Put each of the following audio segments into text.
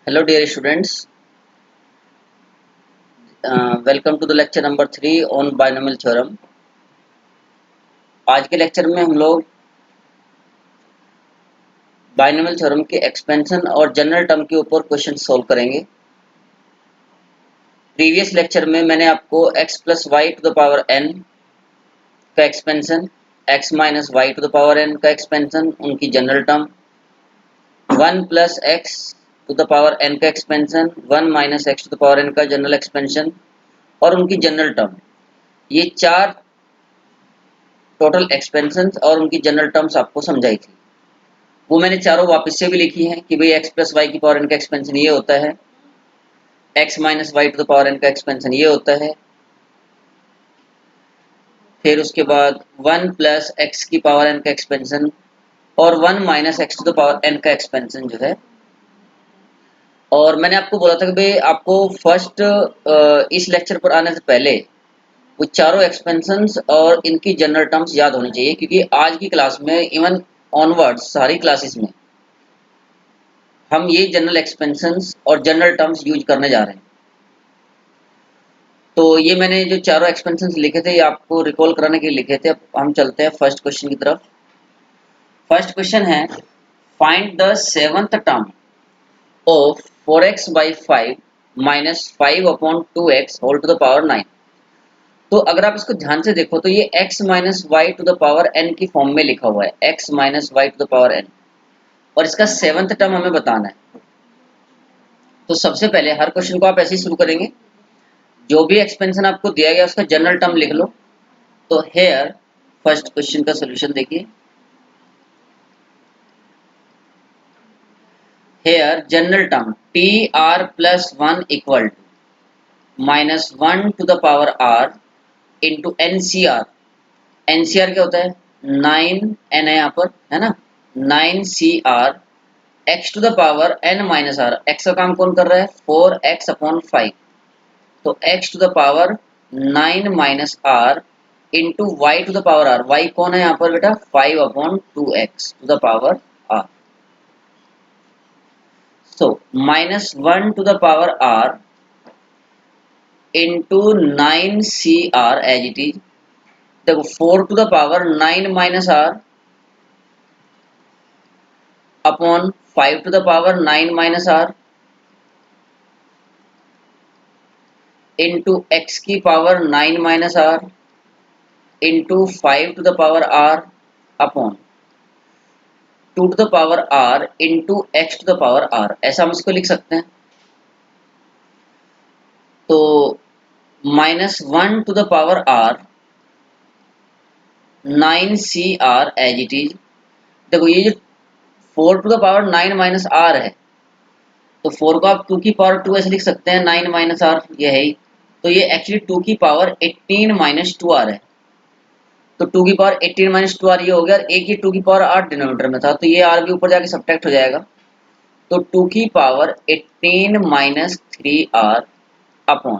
Hello dear students, welcome to the lecture number 3 on binomial theorem। आज के lecture में हम लोग बाइनोमियल थ्योरम के एक्सपेंशन और जनरल टर्म के ऊपर क्वेश्चन सॉल्व करेंगे। प्रीवियस लेक्चर में मैंने आपको x plus y to the power n का expansion, x minus y to the power n का एक्सपेंशन, उनकी general term, 1 plus x to the power n का expansion, 1 minus x to the power n का general expansion और उनकी general term, ये चार total expansion और उनकी जनरल टर्म्स आपको समझाई थी। वो मैंने चारों वापस से भी लिखी हैं कि भाई x प्लस वाई की पावर n का एक्सपेंशन ये होता है, x minus y to the power n का एक्सपेंशन ये होता है, फिर उसके बाद 1 प्लस एक्स की पावर n का एक्सपेंशन और 1 minus x to the power n का एक्सपेंशन जो है। और मैंने आपको बोला था कि भाई आपको फर्स्ट इस लेक्चर पर आने से पहले वो चारों एक्सपेंशंस और इनकी जनरल टर्म्स याद होनी चाहिए, क्योंकि आज की क्लास में इवन ऑनवर्ड्स सारी क्लासेस में हम ये जनरल एक्सपेंशंस और जनरल टर्म्स यूज करने जा रहे हैं। तो ये मैंने जो चारों एक्सपेंशंस लिखे थे ये आपको रिकॉल कराने के लिए लिखे थे। अब हम चलते हैं फर्स्ट क्वेश्चन की तरफ। फर्स्ट क्वेश्चन है, find the seventh term of 4x by 5 minus 5 upon 2x whole to the power 9। तो अगर आप इसको ध्यान से देखो तो ये x minus y to the power n की फॉर्म में लिखा हुआ है, x minus y to the power n, और इसका सेवंथ टर्म हमें बताना है। तो सबसे पहले हर क्वेश्चन को आप ऐसे ही शुरू करेंगे, जो भी एक्सपेंशन आपको दिया गया उसका जनरल टर्म लिख लो। तो हेयर फर्स्ट क्वेश्चन का सोल्यूशन देखिए। Here general term T are plus 1 equal to minus 1 to the power are into N C R. N C R क्या होता है? 9 एन है यहाँ पर, है ना, 9 C are x to the power N minus R. X का काम कौन कर रहा है? 4x upon 5। तो x to the power 9 minus are into y to the power r. Y कौन है यहाँ पर बेटा? 5 upon 2x to the power r. So minus 1 to the power are into 9 C are as it is. देखो 4 to the power 9 minus r upon 5 to the power 9 minus are into x की power 9 minus are into 5 to the power R upon 2 to the power are into X to the power R. ऐसा हम इसको लिख सकते हैं। तो minus 1 to the power R 9 C are as it is. देखो ये जो 4 to the power 9 minus R है, तो 4 को आप 2 की पावर 2 ऐसे लिख सकते हैं, 9 माइनस आर ये है ही। तो ये एक्चुअली 2 की पावर 18 माइनस 2 आर है। तो 2 की पावर 18 माइनस 2 आर ये हो गया। एक ही 2 की पावर 8 डिनोमिनेटर में था, तो ये आर भी ऊपर जाके सब्ट्रैक्ट हो जाएगा। तो 2 की power 18 minus 3 R upon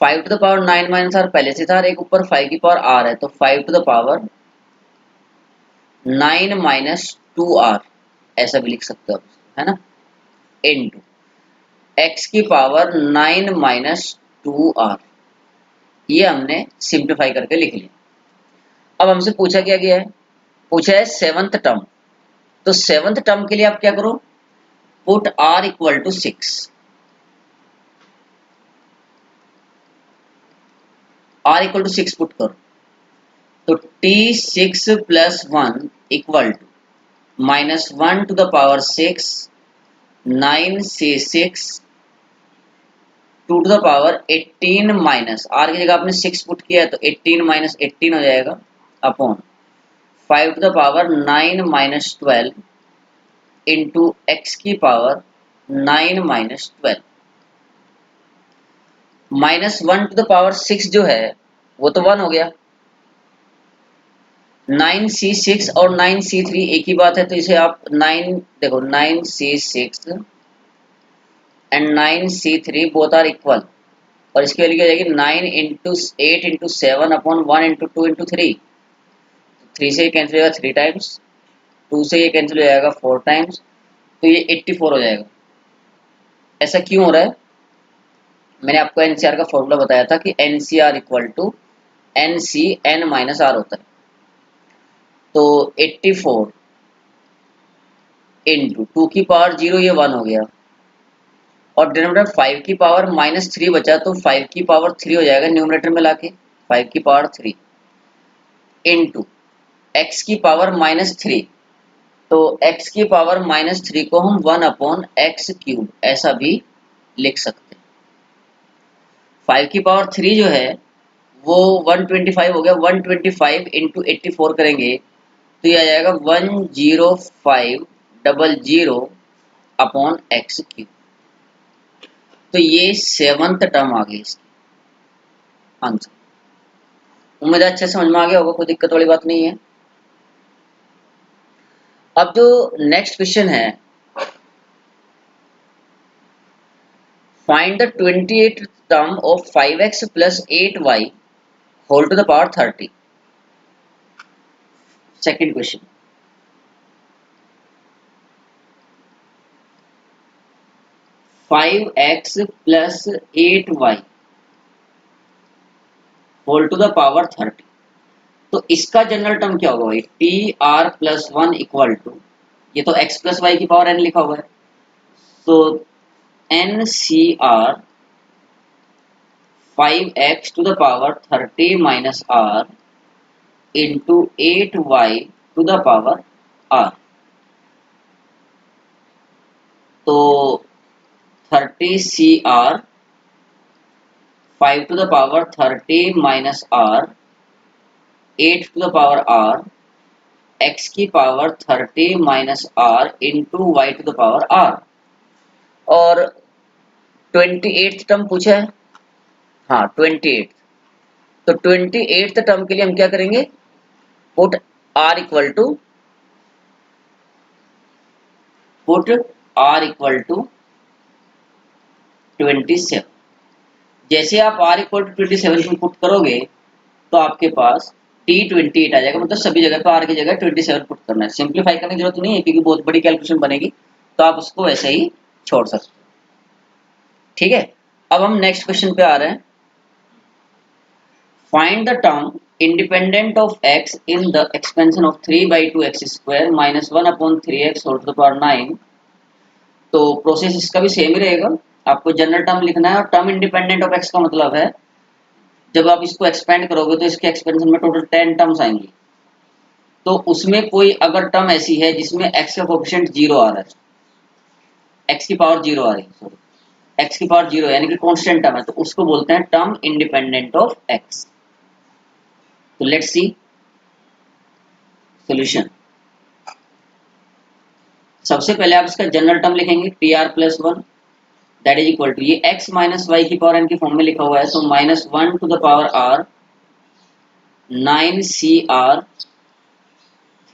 5 to the power 9 minus R पहले से था, और एक ऊपर 5 की पावर आर है, तो 5 to the power 9 minus 2 R ऐसा भी लिख सकते हो, है ना, इनटू एक्स की पावर 9 माइनस 2 आर। ये हमने सिंप्लीफाई करके लिख लिया। अब हमसे पूछा क्या गया है? पूछा है सेवंथ टर्म। तो सेवंथ टर्म के लिए आप क्या करो? Put R equal to 6। R equal to 6 put करो। तो T 6 plus 1 equal to minus 1 to the power 6 9 से 6 2 to the power 18 minus R की जगह आपने 6 पुट किया है, तो 18 माइनस 18 हो जाएगा upon 5 to the power 9 minus 12 into x की power 9 minus 12। Minus 1 to the power 6 जो है वो तो 1 हो गया। 9c6 और 9c3 एक ही बात है, तो इसे आप 9 देखो 9c6 and 9c3 both are equal, और इसकी वैल्यू क्या जाएगी? 9 into 8 into 7 upon 1 into 2 into 3। 3 से ये कैंसिल हो जाएगा 3 टाइम्स, 2 से ये कैंसिल हो जाएगा 4 टाइम्स, तो ये 84 हो जाएगा। ऐसा क्यों हो रहा है? मैंने आपको एनसीआर का फॉर्मूला बताया था कि NCR equal to NC N minus R होता है। तो 84 इंटू 2 की पावर 0, ये 1 हो गया, और डिनोमिनेटर 5 की पावर -3 बचा, तो 5 की पावर 3 हो जाएगा न्यूमरेटर में लाके, 5 की पावर 3 इंटू एक्स की पावर -3। तो x की पावर -3 को हम 1/x³ ऐसा भी लिख सकते हैं। 5 की पावर 3 जो है वो 125 हो गया, 125 इंटू 84 करेंगे तो ये आ जाएगा 10500/x³। तो ये 7th टर्म आ गई इसकी आंसर। उम्मीद है अच्छे समझ में आ गया होगा, कोई दिक्कत वाली बात नहीं है। अब जो नेक्स्ट क्वेश्चन है, find the 28th term of 5x plus 8y whole to the power 30। Second question, 5x plus 8y whole to the power 30। तो इसका जनरल टर्म क्या होगा भाई? T are plus 1 equal to, ये तो x प्लस वाई की power n लिखा हुआ है, तो N C R 5x to the power 30 minus are into 8y to the power are. तो 30 C R 5 to the power 30 minus R 8 to the power R x की power 30 minus are into y to the power R. और 28th term पूछा है, हाँ 28th। तो 28th term के लिए हम क्या करेंगे? Put r equal to put r equal to 27। जैसे आप r इक्वल टू 27 में पुट करोगे तो आपके पास t28 आ जाएगा, मतलब सभी जगह पर r की जगह 27 पुट करना है। सिंप्लीफाई करने की जरूरत नहीं है क्योंकि बहुत बड़ी कैलकुलेशन बनेगी, तो आप उसको वैसे ही छोड़ सकते हो। ठीक है, अब हम नेक्स्ट क्वेश्चन पे आ रहे हैं। Find the term independent of x in the expansion of 3/2x square minus 1/3x whole to the power 9। तो प्रोसेस इसका भी सेम ही रहेगा, आपको जनरल टर्म लिखना है, और टर्म इंडिपेंडेंट ऑफ x का मतलब है जब आप इसको एक्सपेंड करोगे तो इसके एक्सपेंशन में टोटल 10 टर्म्स आएंगी। तो उसमें कोई अगर टर्म ऐसी है जिसमें x का कोएफिशिएंट 0 आ रहा है, x की पावर 0 आ रही है, सॉरी x की पावर 0 यानी कि कांस्टेंट टर्म है, तो उसको बोलते हैं टर्म इंडिपेंडेंट ऑफ x। तो लेट्स सी सॉल्यूशन। सबसे पहले आप इसका जनरल टर्म लिखेंगे T are plus 1 that is equal to, ये x माइनस वाई की पावर n के फॉर्म में लिखा हुआ है, तो -1 to the power r 9 C R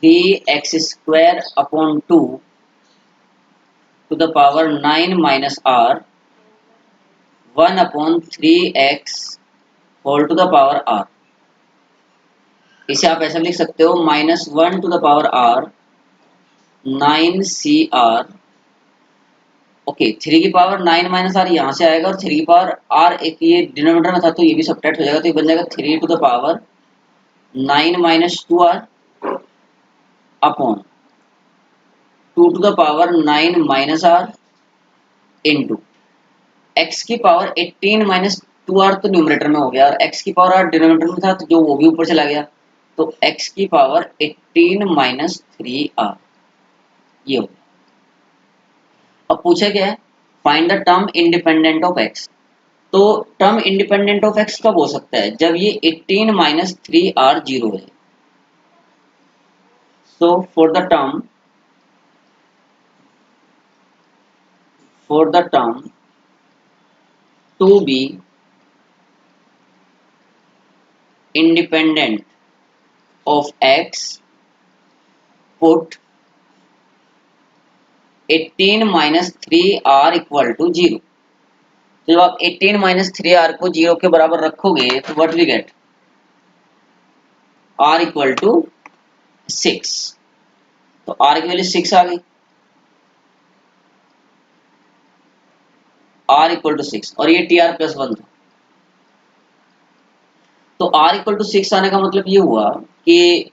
3x² upon 2 to the power 9 minus r 1/3x whole to the power r। इसे आप ऐसा लिख सकते हो -1 to the power r 9 C R, okay 3 की पावर 9 माइनस आर यहाँ से आएगा, और 3 की पावर r एक ये डिनोमिनेटर में था तो ये भी सब्ट्रैक्ट हो जाएगा, तो ये बन जाएगा 3 to the power 9 minus 2r upon 2 to the power 9 minus r into x की पावर 18 माइनस 2r, तो न्यूमरेटर में हो गया, और x की पावर r डिनोमिनेटर में था तो जो वो भी ऊपर चला गया, तो x की पावर 18 माइनस 3r ये हो गया। अब पूछा क्या है? Find the term independent of x। तो टर्म इंडिपेंडेंट ऑफ x कब हो सकता है? जब ये 18 माइनस 3r 0 है। So for the term to be independent of x, put 18 minus 3r equal to 0। जब आप 18 माइनस 3r को 0 के बराबर रखोगे तो what we get? r equal to 6। तो r की वैल्यू 6 आ गई। r इक्वल टू 6 और ये tr प्लस 1 था। तो r इक्वल टू 6 आने का मतलब ये हुआ कि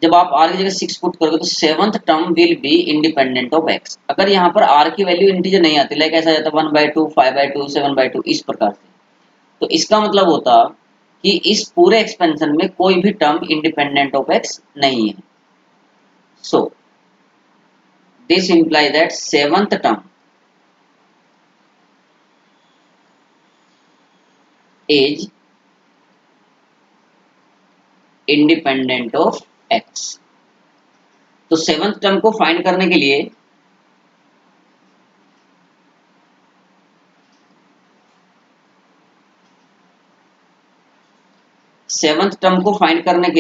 जब आप r की जगह 6 पुट करोगे तो seventh term will be independent of x। अगर यहाँ पर r की वैल्यू इंटीजर नहीं आती, लाइक ऐसा जाता 1/2, 5/2, 7/2 इस प्रकार से, तो इसका मतलब होता कि इस पूरे एक्सपेंशन में कोई भी टर्म इंडिपेंडेंट ऑफ x नहीं है। सो this imply that seventh term is independent of x। तो सेवंथ टर्म को फाइंड करने के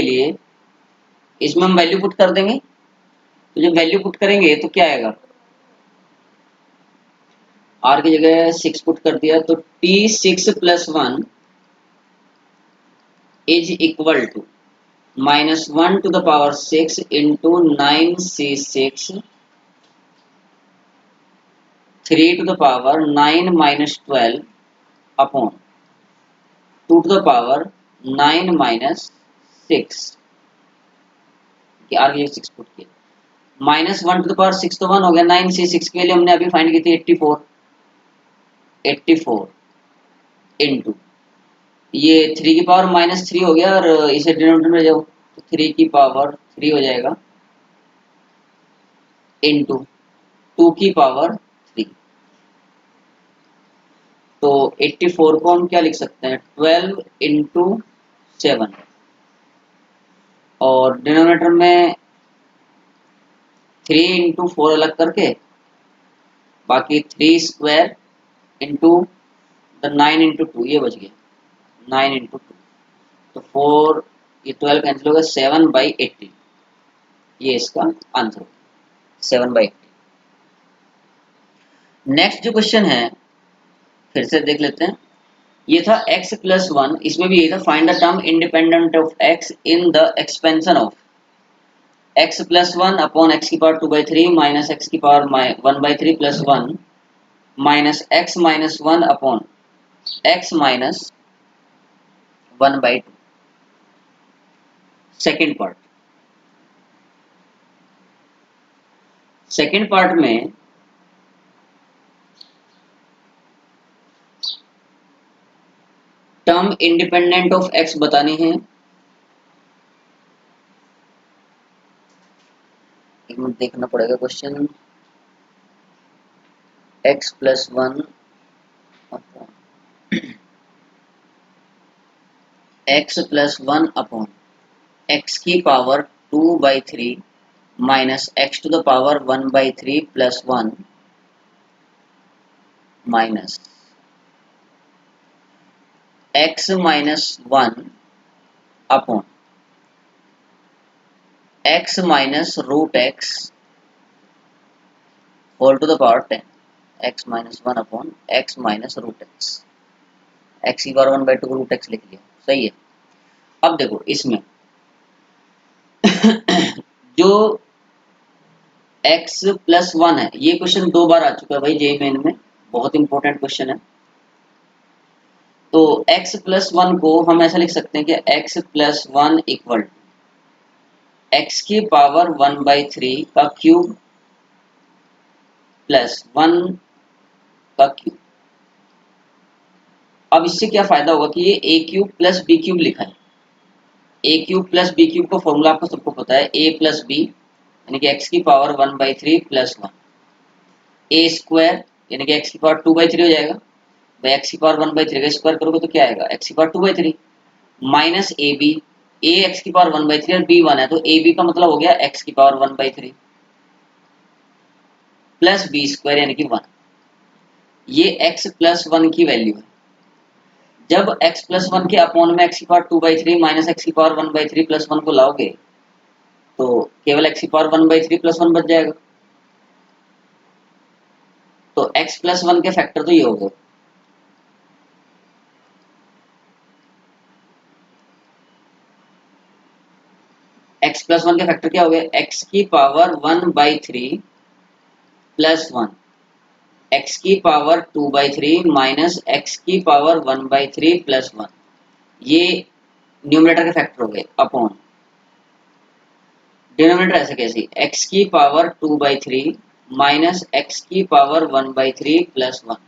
लिए इसमें हम वैल्यू पुट कर देंगे। तो जब वैल्यू पुट करेंगे तो क्या आएगा, r की जगह 6 पुट कर दिया तो t6 plus 1 is equal to -1 to the power 6 into 9c6 3 to the power 9 minus 12 upon 2 to the power 9 minus 6 कि आर की 6 पुट किया, -1 टू द पावर 6 तो 1 हो गया, 9c6 की वैल्यू हमने अभी फाइंड की थी 84 इंटू ये 3 की पावर -3 हो गया और इसे डिनोमिनेटर में जाओ तो 3 की पावर 3 हो जाएगा इंटू 2 की पावर 3। तो 84 को हम क्या लिख सकते हैं, 12 इंटू 7 और डिनोमिनेटर में 3 इंटू 4 अलग करके बाकी 3 स्क्वायर इंटू द 9 इंटू 2 ये बच गया 9 इंटू 2 तो 4 ये 12 कैंसिल होगा 7/80 ये इसका आंसर होगा 7/80। नेक्स्ट जो क्वेश्चन है फिर से देख लेते हैं। ये था x प्लस 1, इसमें भी ये था find the term independent of x in the expansion of x plus 1 upon x की पावर 2/3 माइनस x की power 1/3 plus 1 minus x minus 1 upon x minus 1/2। Second part में टर्म इंडिपेंडेंट ऑफ x बतानी है। एक minute देखना पड़ेगा question. x plus 1 x plus 1 upon x की power 2/3 minus x to the power 1/3 plus 1 minus x minus 1 upon x minus root x whole to the power 10 x minus 1 upon x minus root x की power 1/2 root x लिख लिया, सही है। अब देखो इसमें जो x प्लस 1 है, ये क्वेश्चन 2 बार आ चुका है भाई जेईई मेन में, बहुत इंपॉर्टेंट क्वेश्चन है। तो x प्लस 1 को हम ऐसा लिख सकते हैं कि x प्लस 1 इक्वल x की पावर 1/3 का क्यूब प्लस 1 का क्यूब। अब इससे क्या फायदा होगा कि ये a cube plus b cube लिखा है। a cube plus b cube का फॉर्मूला आपको सबको पता है, a प्लस b यानी कि x की पावर 1/3 प्लस 1 a स्क्वायर यानी कि x की पावर 2/3 हो जाएगा भाई, x की पावर 1/3 का स्क्वायर करोगे तो क्या आएगा x की power 2/3 minus a b, a x की पावर 1/3 और b 1 है तो ए बी का मतलब हो गया x की पावर 1/3 प्लस बी स्क्वायर यानी कि 1। ये x प्लस 1 की वैल्यू है। जब x प्लस 1 के अपॉन में x की पावर 2/3 माइनस x की पावर 1/3 प्लस 1 को लाओगे तो केवल x की पावर 1/3 प्लस 1 बच जाएगा। तो x प्लस 1 के फैक्टर तो ये हो गए। x प्लस 1 के फैक्टर क्या हो गए, x की पावर 1/3 प्लस 1 एक्स की पावर 2/3 माइनस एक्स की पावर 1/3 प्लस 1, ये न्यूमरेटर के फैक्टर हो गए, अपॉन डिनोमिनेटर ऐसे कैसे, एक्स की पावर 2/3 माइनस एक्स की पावर 1/3 प्लस 1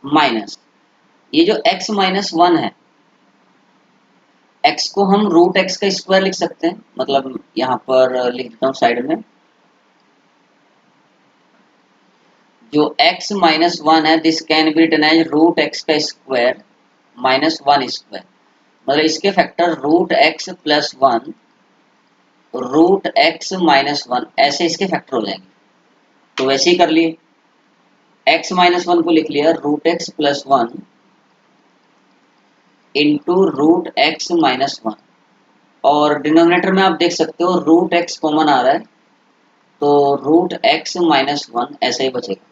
माइनस ये जो x माइनस 1 है, x को हम रूट एक्स का स्क्वायर लिख सकते हैं, मतलब यहाँ पर लिख देता हूँ साइड में, जो x माइनस 1 है this can be written as root x का स्क्वायर माइनस 1 स्क्वायर, मतलब इसके factor root x plus 1 root x minus 1 ऐसे इसके फैक्टर हो जाएंगे। तो वैसे ही कर लिए, x माइनस 1 को लिख लिया root x plus 1 into root x minus 1, और डिनोमिनेटर में आप देख सकते हो रूट एक्स कॉमन आ रहा है, तो रूट एक्स माइनस 1 ऐसे ही बचेगा,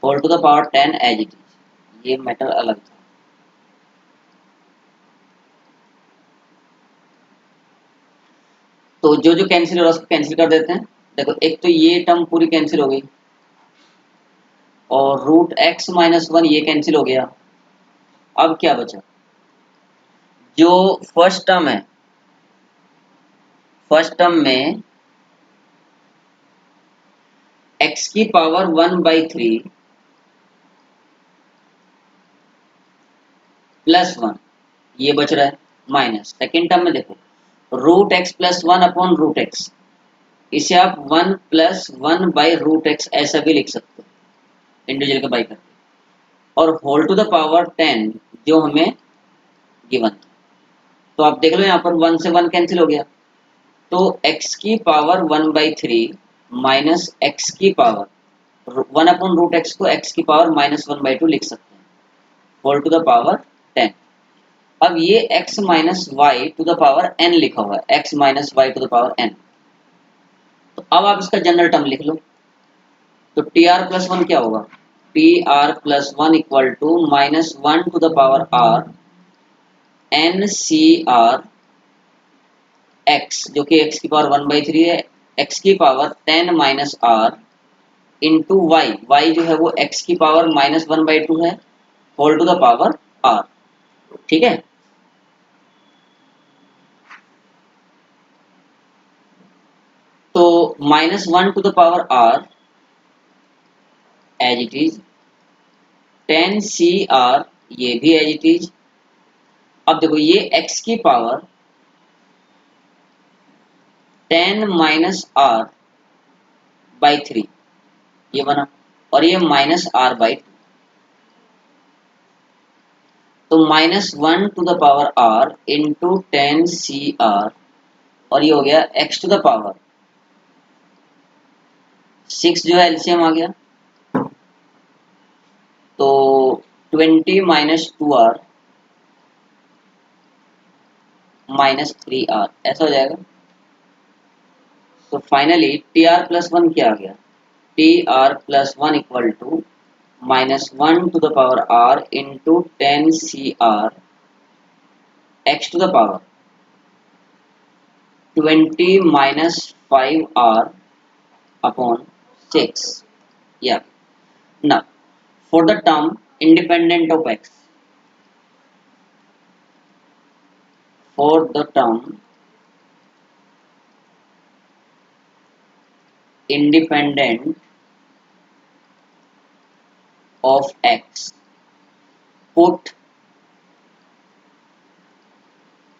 whole to the power 10 as it is, ये मैटर अलग था। तो जो जो कैंसिल हो रहा है उसको कैंसिल कर देते हैं। देखो एक तो ये टर्म पूरी कैंसिल हो गई, और रूट एक्स माइनस 1 ये कैंसिल हो गया। अब क्या बचा, जो फर्स्ट टर्म है, फर्स्ट टर्म में x की पावर 1/3 प्लस 1 ये बच रहा है, माइनस सेकेंड टर्म में देखो root x plus 1 upon root x, इसे आप 1 प्लस 1 बाई रूट एक्स ऐसा भी लिख सकते हो इंडिविजुअल के बाई करके, और होल टू द पावर 10 जो हमें गिवन था। तो आप देख लो यहाँ पर 1 से 1 कैंसिल हो गया, तो x की पावर 1/3 माइनस एक्स की पावर 1 अपॉन रूट एक्स को x की पावर माइनस 1/2 लिख सकते हैं, होल टू द पावर 10। अब ये x minus y to the power n लिखा हुआ है, x minus y to the power n, तो अब आप इसका जनरल टर्म लिख लो, तो टी आर प्लस 1 क्या होगा, T R plus 1 equal to minus 1 to the power r n C R x, जो कि x की पावर 1/3 है, x की power 10 minus are into y, y जो है वो x की पावर माइनस 1/2 है, whole to the power r। ठीक है, तो minus 1 to the power r as it is, 10 c r ये भी एज इट इज। अब देखो ये x की पावर 10 माइनस आर बाई 3 ये बना, और ये माइनस आर बाई 2, तो minus 1 to the power r into 10 c r, और ये हो गया x टू द पावर 6 जो है एलसीएम आ गया, तो 20 माइनस 2r माइनस 3r ऐसा हो जाएगा। तो फाइनली टी आर प्लस 1 क्या आ गया, t are plus 1 equal to minus 1 to the power r into 10 c are x to the power 20 minus 5r upon 6। या now for the term independent of x, for the term independent of x, put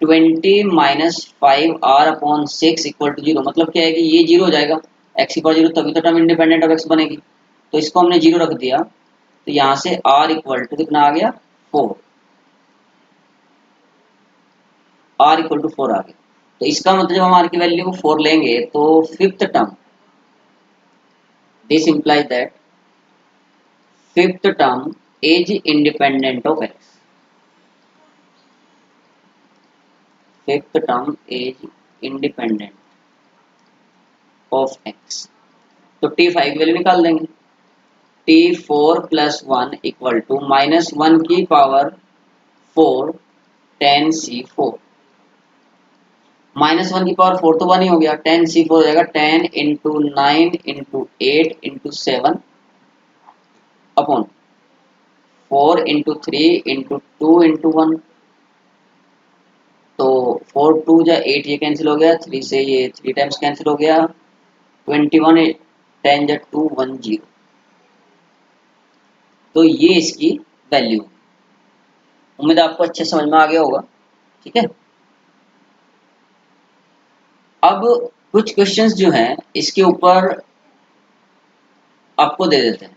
20 minus 5r upon 6 equal to 0, मतलब क्या है कि ये 0 हो जाएगा, x equal 0 तभी तो टर्म इंडिपेंडेंट ऑफ x बनेगी, तो इसको हमने 0 रख दिया, तो यहाँ से r इक्वल टू कितना आ गया 4, r इक्वल टू 4 आ गया। तो इसका मतलब जब हम r की वैल्यू 4 लेंगे तो fifth term, this implies that fifth term is independent of x, fifth term is independent of x। तो t5 की वैल्यू निकाल देंगे, t4 plus 1 equal to minus 1 की पावर 4 10c4, माइनस 1 की पावर 4 तो 1 ही हो गया, 10c4 हो जाएगा 10 into 9 into 8 into 7 upon 4 into 3 into 2 into 1, तो 4 2 जा 8, ये कैंसिल हो गया, 3 से ये 3 टाइम्स कैंसिल हो गया, 21 10 जा 2 1 0, तो ये इसकी वैल्यू। उम्मीद आपको अच्छे समझ में आ गया होगा। ठीक है, अब कुछ क्वेश्चंस जो हैं इसके ऊपर आपको दे देते हैं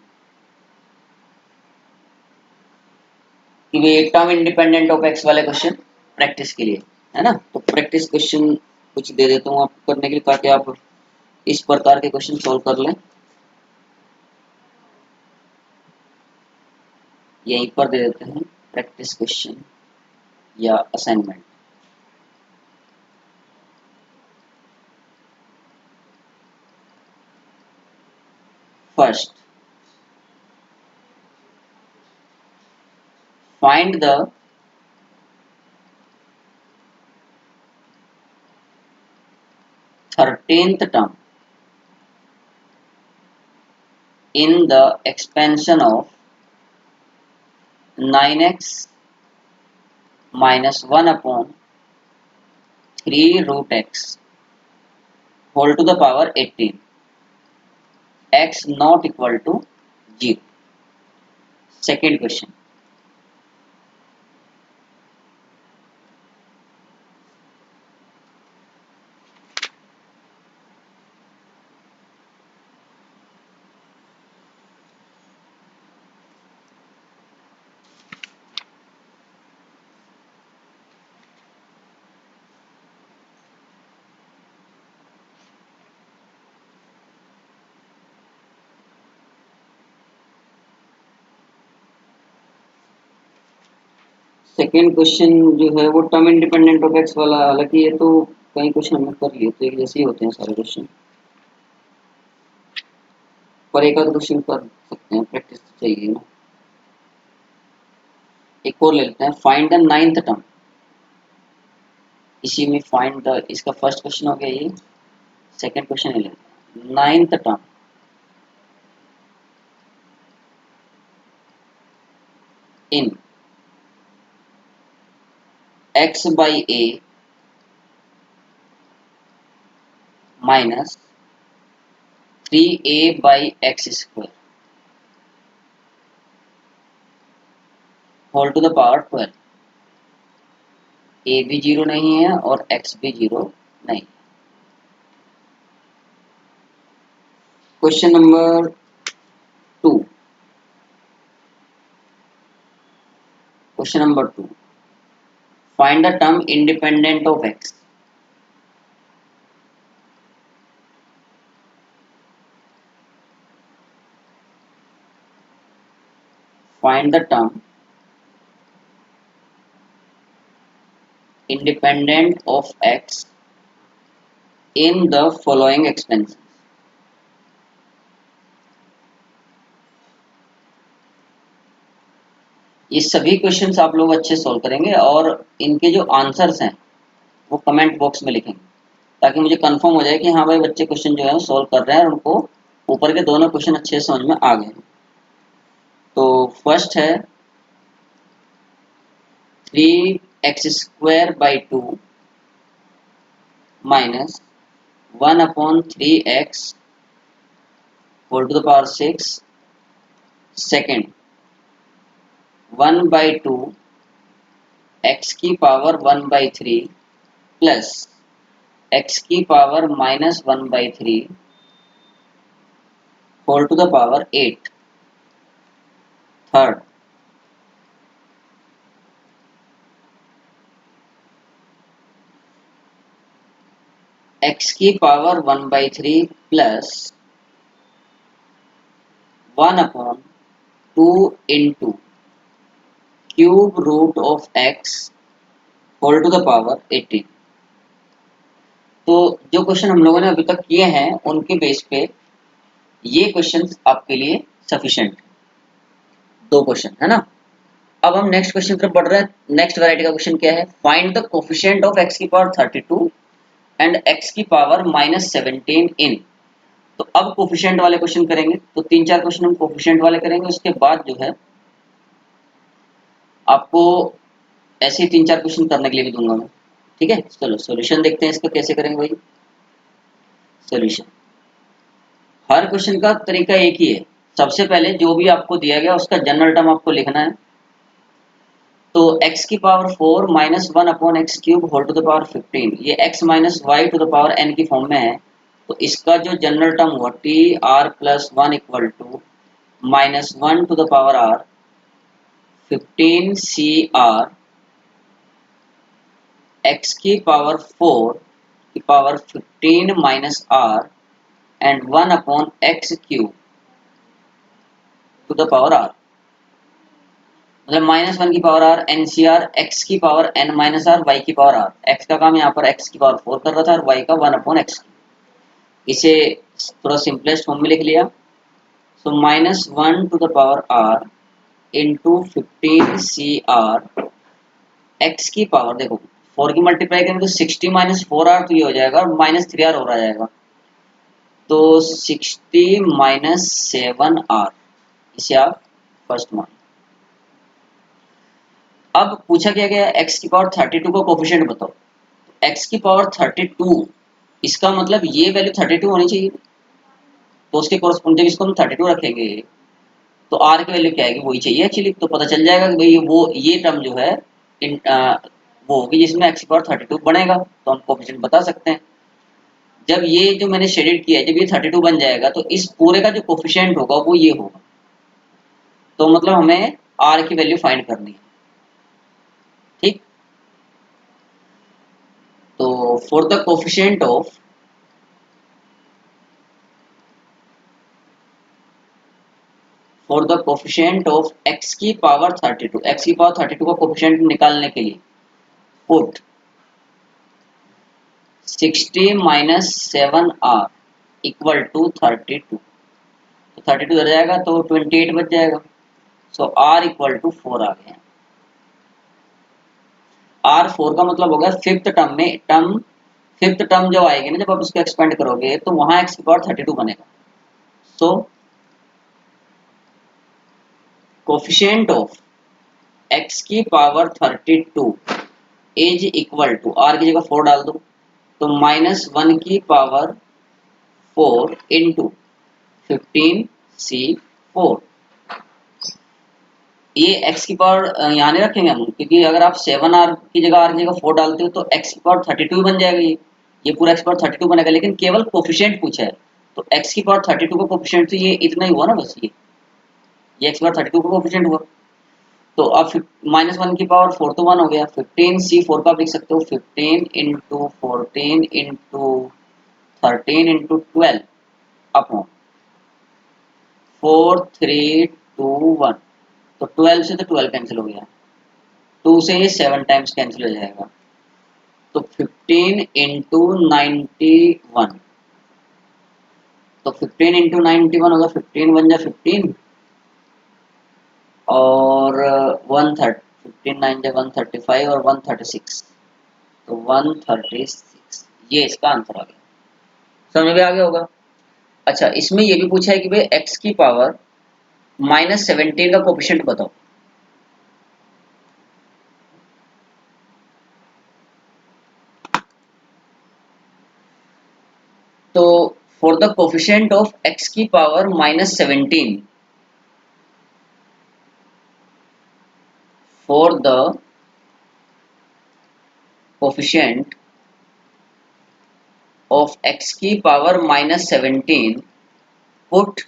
कि वे टर्म इंडिपेंडेंट ऑफ एक्स वाले क्वेश्चन प्रैक्टिस के लिए, है ना। तो प्रैक्टिस क्वेश्चन कुछ दे देता हूँ आपको करने के लिए, ताकि आप इस प्रकार के क्वेश्चन सॉल्व कर लें। यहीं पर दे देते हैं प्रैक्टिस क्वेश्चन या assignment. First, find the thirteenth term in the expansion of 9x minus 1 upon 3 root x whole to the power 18, x not equal to 0. Second question, second question जो है वो टर्म इंडिपेंडेंट ऑफ एक्स वाला, हालांकि ये तो कई question हमने कर लिए, तो एक जैसे ही होते हैं सारे क्वेश्चन, पर एक आध क्वेश्चन कर सकते हैं, प्रैक्टिस चाहिए ना। एक और ले लेते हैं, फाइंड द नाइन्थ टर्म। इसी में फाइंड द, इसका फर्स्ट क्वेश्चन हो गया ये, सेकेंड क्वेश्चन ले लेते हैं, ninth term in x by a minus 3a by x square whole to the power 12। a भी 0 नहीं है और x भी 0 नहीं। Question number 2, question number 2, find the term independent of x। Find the term independent of x in the following expansion। ये सभी questions आप लोग अच्छे सॉल्व करेंगे और इनके जो आंसर्स हैं वो कमेंट बॉक्स में लिखेंगे, ताकि मुझे कंफर्म हो जाए कि हाँ भाई बच्चे क्वेश्चन जो है सॉल्व कर रहे हैं और उनको ऊपर के दोनों क्वेश्चन अच्छे से समझ में आ गए। तो फर्स्ट है 3x² by 2 minus 1 upon 3x whole to the power 6। सेकेंड 1 by 2 x की पावर 1 by 3 प्लस x की power minus 1 by 3 whole to the power 8। Third x की power 1 by 3 plus 1 upon 2 into cube root of x whole to the power 18। तो जो question हम लोगों ने अभी तक किए हैं उनके बेस पे ये क्वेश्चन आपके लिए सफिशिएंट, दो क्वेश्चन है ना। अब हम नेक्स्ट क्वेश्चन पर बढ़ रहे हैं। नेक्स्ट वैरायटी का क्वेश्चन क्या है, find the coefficient of x की पावर 32 एंड x की पावर -17 इन तो अब कोफिशिएंट वाले क्वेश्चन करेंगे, तो 3-4 क्वेश्चन हम कोफिशिएंट वाले करेंगे। उसके बाद जो है आपको ऐसे ही 3-4 क्वेश्चन करने के लिए भी दूंगा मैं, ठीक है। चलो सॉल्यूशन देखते हैं इसका कैसे करेंगे भाई। सॉल्यूशन, हर क्वेश्चन का तरीका एक ही है। सबसे पहले जो भी आपको दिया गया उसका जनरल टर्म आपको लिखना है। तो x की power 4 minus 1 upon x cube whole to the power 15, ये x minus y to the power n की फॉर्म में है। तो इसका जो जनरल टर्म हुआ t are plus 1 equal to minus 1 to the power r 15 c r x की power 4 की power 15 minus r and 1 upon x cube to the power r, मतलब माइनस 1 की power r n C R x की power n minus r y की power r। x का काम यहाँ पर x की पावर 4 कर रहा था और y का 1 अपॉन एक्स। इसे थोड़ा सिंपलेस्ट फॉर्म में लिख लिया। So minus 1 to the power r into 15 c are x की पावर, देखो 4 की मल्टीप्लाई करेंगे तो 60 माइनस 4r, तो ये हो जाएगा और माइनस 3r हो रहा जाएगा, तो 60 माइनस 7r, इसे आप फर्स्ट मान। अब पूछा क्या गया x की पावर 32 का कोफिशिएंट बताओ। x की पावर 32, इसका मतलब ये वैल्यू 32 होनी चाहिए, तो उसके कोरस्पोंडिंग इसको हम 32 रखेंगे, तो r की वैल्यू क्या आएगी वही चाहिए एक्चुअली। तो पता चल जाएगा कि भाई वो ये टर्म जो है वो होगी जिसमें x की पावर 32 बनेगा, तो हम कोफिशिएंट बता सकते हैं। जब ये जो मैंने शेडेड किया है, जब ये 32 बन जाएगा तो इस पूरे का जो कोफिशिएंट होगा वो ये होगा। तो मतलब हमें r की वैल्यू फाइंड करनी है, ठीक। तो for the coefficient of x की पावर 32, x की पावर 32 का कोफिशिएंट निकालने के लिए put 60 minus 7r equal to 32, तो 32 इधर जाएगा तो 28 बच जाएगा। सो r इक्वल टू 4 आ गया। r 4 का मतलब हो गया फिफ्थ टर्म में, फिफ्थ टर्म जब आएगी ना, जब आप उसको एक्सपेंड करोगे तो वहां x की पावर 32 बनेगा। सो कोफिशिएंट ऑफ x की power 32 is equal to, r की जगह 4 डाल दो, तो माइनस 1 की पावर 4 इंटू 15c4। ये x की पावर यहाँ नहीं रखेंगे हम, क्योंकि अगर आप 7r की जगह r की जगह 4 डालते हो तो x की पावर 32 बन जाएगा। ये पूरा x की पावर 32 बनेगा, लेकिन केवल कोफिशिएंट पूछा है, तो x की पावर 32 का कोफिशिएंट तो ये इतना ही हुआ ना, बस ये x की पावर 32 का कोफिशिएंट हुआ। तो अब माइनस 1 की पावर 4 तो 1 हो गया, 15c4 का आप लिख सकते हो 15 इंटू 14 इंटू 13 इंटू 12 अपॉन 4 3 2 1, तो 12 से तो 12 कैंसिल हो गया, 2 से ये 7 टाइम्स कैंसिल हो जाएगा, तो 15 इंटू 91, तो 15 इंटू 91 होगा 15 बन जा 15 और 130, 15 9 जा 135 और 136, तो 136, ये इसका आंसर आ गया। समझ में आ गया होगा। अच्छा, इसमें ये भी पूछा है कि भाई x की पावर माइनस 17 का कोफिशिएंट बताओ। तो for the coefficient of x की power minus 17, for the coefficient of x की power minus 17 put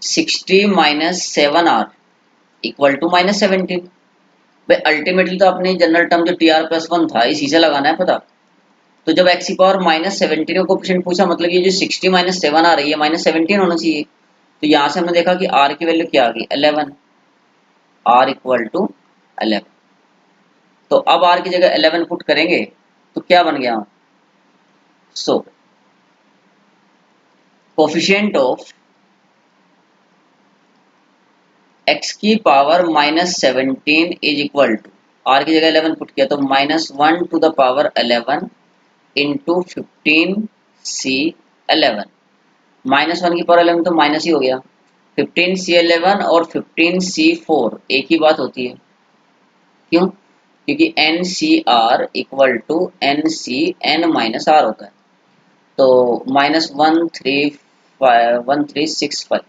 60 minus 7r equal to minus 17। भाई अल्टीमेटली तो अपने जनरल टर्म जो टी आर प्लस 1 था इसी से लगाना है पता। तो जब x की पावर माइनस 17 का कोफिशिएंट पूछा, मतलब ये जो 60 माइनस 7 आ रही है माइनस 17 होना चाहिए। तो यहाँ से हमने देखा कि r की वैल्यू क्या आ गई 11, r इक्वल टू 11। तो अब r की जगह 11 पुट करेंगे तो क्या बन गया, सो कोफिशिएंट ऑफ x की power minus 17 is equal to, r की जगह 11 पुट किया तो minus 1 to the power 11 into 15 15C11, -1 की पावर 11 तो माइनस ही हो गया। 15C11 और 15C4 एक ही बात होती है, क्यों? क्योंकि NCR इक्वल टू NCN-R होता है। तो -1365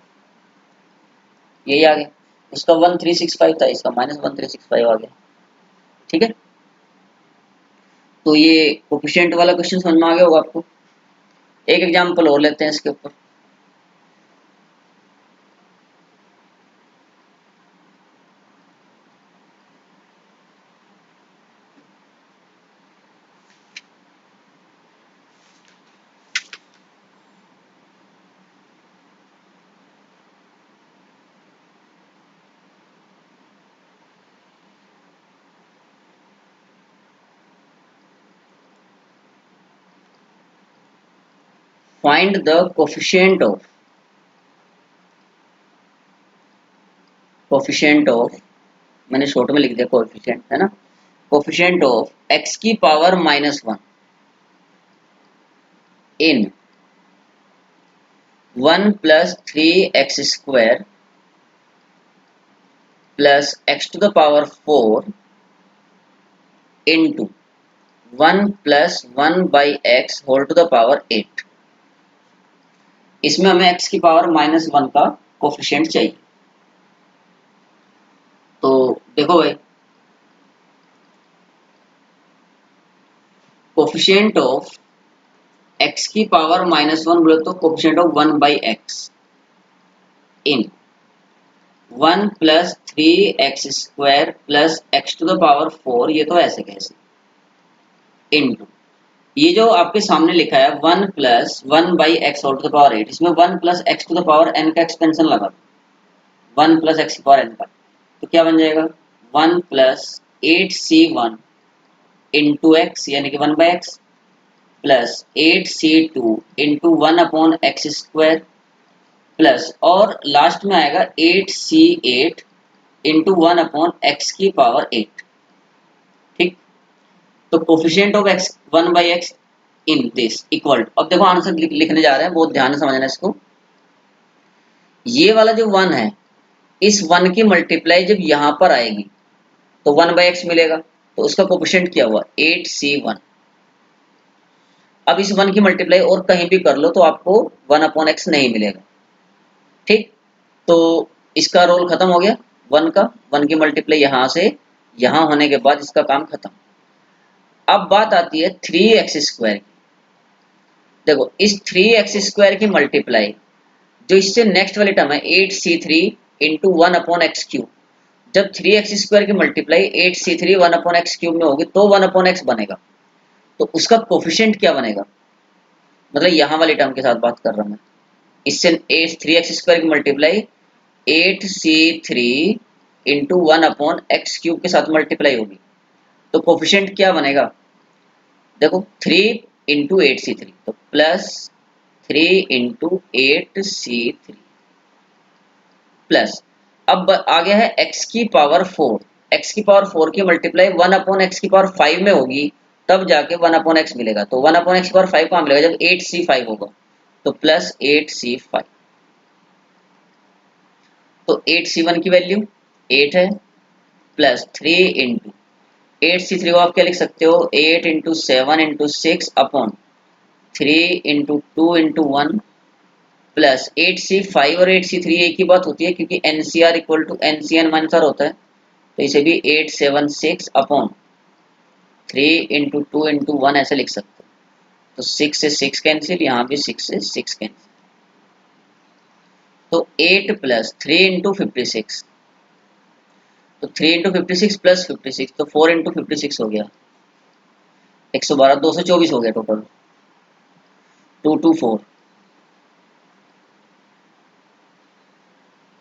यही आ गया। इसका 1365 था, इसका -1365 आ गया। ठीक है, तो ये कोफिशिएंट वाला क्वेश्चन समझ में आ गया होगा आपको। एक एग्जांपल और लेते हैं इसके ऊपर। फाइंड द कोफिशिएंट ऑफ, मैंने शॉर्ट में लिख दिया कोफिशिएंट, है ना। कोफिशिएंट ऑफ x की power -1 in 1 + 3x² plus x to the power 4 into 1 + 1/x whole to the power 8। इसमें हमें x की पावर -1 का कोफिशिएंट चाहिए। तो देखो भाई, कोफिशिएंट ऑफ x की पावर -1 बोले तो coefficient of 1/x in 1 + 3x² plus x to the power 4, ये तो ऐसे कैसे, इंटू ये जो आपके सामने लिखा है 1 + 1/x whole to the power 8, इसमें 1 + x to the power n का एक्सपेंशन लगा, 1 + x की पावर n का, तो क्या बन जाएगा 1 + 8c1 इंटू x यानी कि 1/x plus 8c2 into 1/x² plus और लास्ट में आएगा 8c8 इंटू 1/x की पावर 8। ठीक, तो coefficient of x 1/x in this equal, अब देखो आंसर लिखने जा रहे हैं, बहुत ध्यान से समझना इसको। ये वाला जो 1 है, इस 1 की मल्टीप्लाई जब यहाँ पर आएगी तो 1/x मिलेगा, तो उसका कोफिशिएंट क्या हुआ 8c1। अब इस 1 की मल्टीप्लाई और कहीं भी कर लो तो आपको 1/x नहीं मिलेगा। ठीक, तो इसका रोल खत्म हो गया 1 का, 1 की मल्टीप्लाई यहाँ से यहाँ होने के बाद इसका काम खत्म। अब बात आती है 3x² की। देखो इस 3x² की मल्टीप्लाई जो इससे नेक्स्ट वाली टर्म है 8c3 इंटू 1/x³, जब 3x² की मल्टीप्लाई 8c3 1/x³ में होगी तो 1/x बनेगा, तो उसका कोफिशिएंट क्या बनेगा, मतलब यहाँ वाली टर्म के साथ बात कर रहा हूँ मैं। इससे 3x² की मल्टीप्लाई 8c3 इंटू 1/x³ के साथ मल्टीप्लाई होगी, तो कोफिशिएंट क्या बनेगा, देखो 3 इंटू 8c3, तो प्लस 3 इंटू 8c3 प्लस, अब आ गया है x की पावर 4, x की पावर 4 की मल्टीप्लाई 1/x की पावर 5 में होगी, तब जाके 1/x मिलेगा, तो 1/x की पावर 5 कहाँ मिलेगा, जब 8c5 होगा, तो प्लस 8c5। तो 8c1 की वैल्यू 8 है, प्लस 3 इंटू 8c3 को आप क्या लिख सकते हो 8 into 7 into 6 upon 3 into 2 into 1 plus 8c5 और 8c3 एक ही बात होती है, क्योंकि NCR इक्वल टू NCN-R होता है, तो इसे भी 876 अपॉन 3 इंटू 2 इंटू 1 ऐसे लिख सकते हो। तो 6 से 6 कैंसिल, यहाँ भी 6 से 6 कैंसिल, तो 8 प्लस 3 इंटू 56, तो 3 इंटू 56 प्लस 56, तो 4 इंटू 56 हो गया 112, 224 हो गया टोटल, 224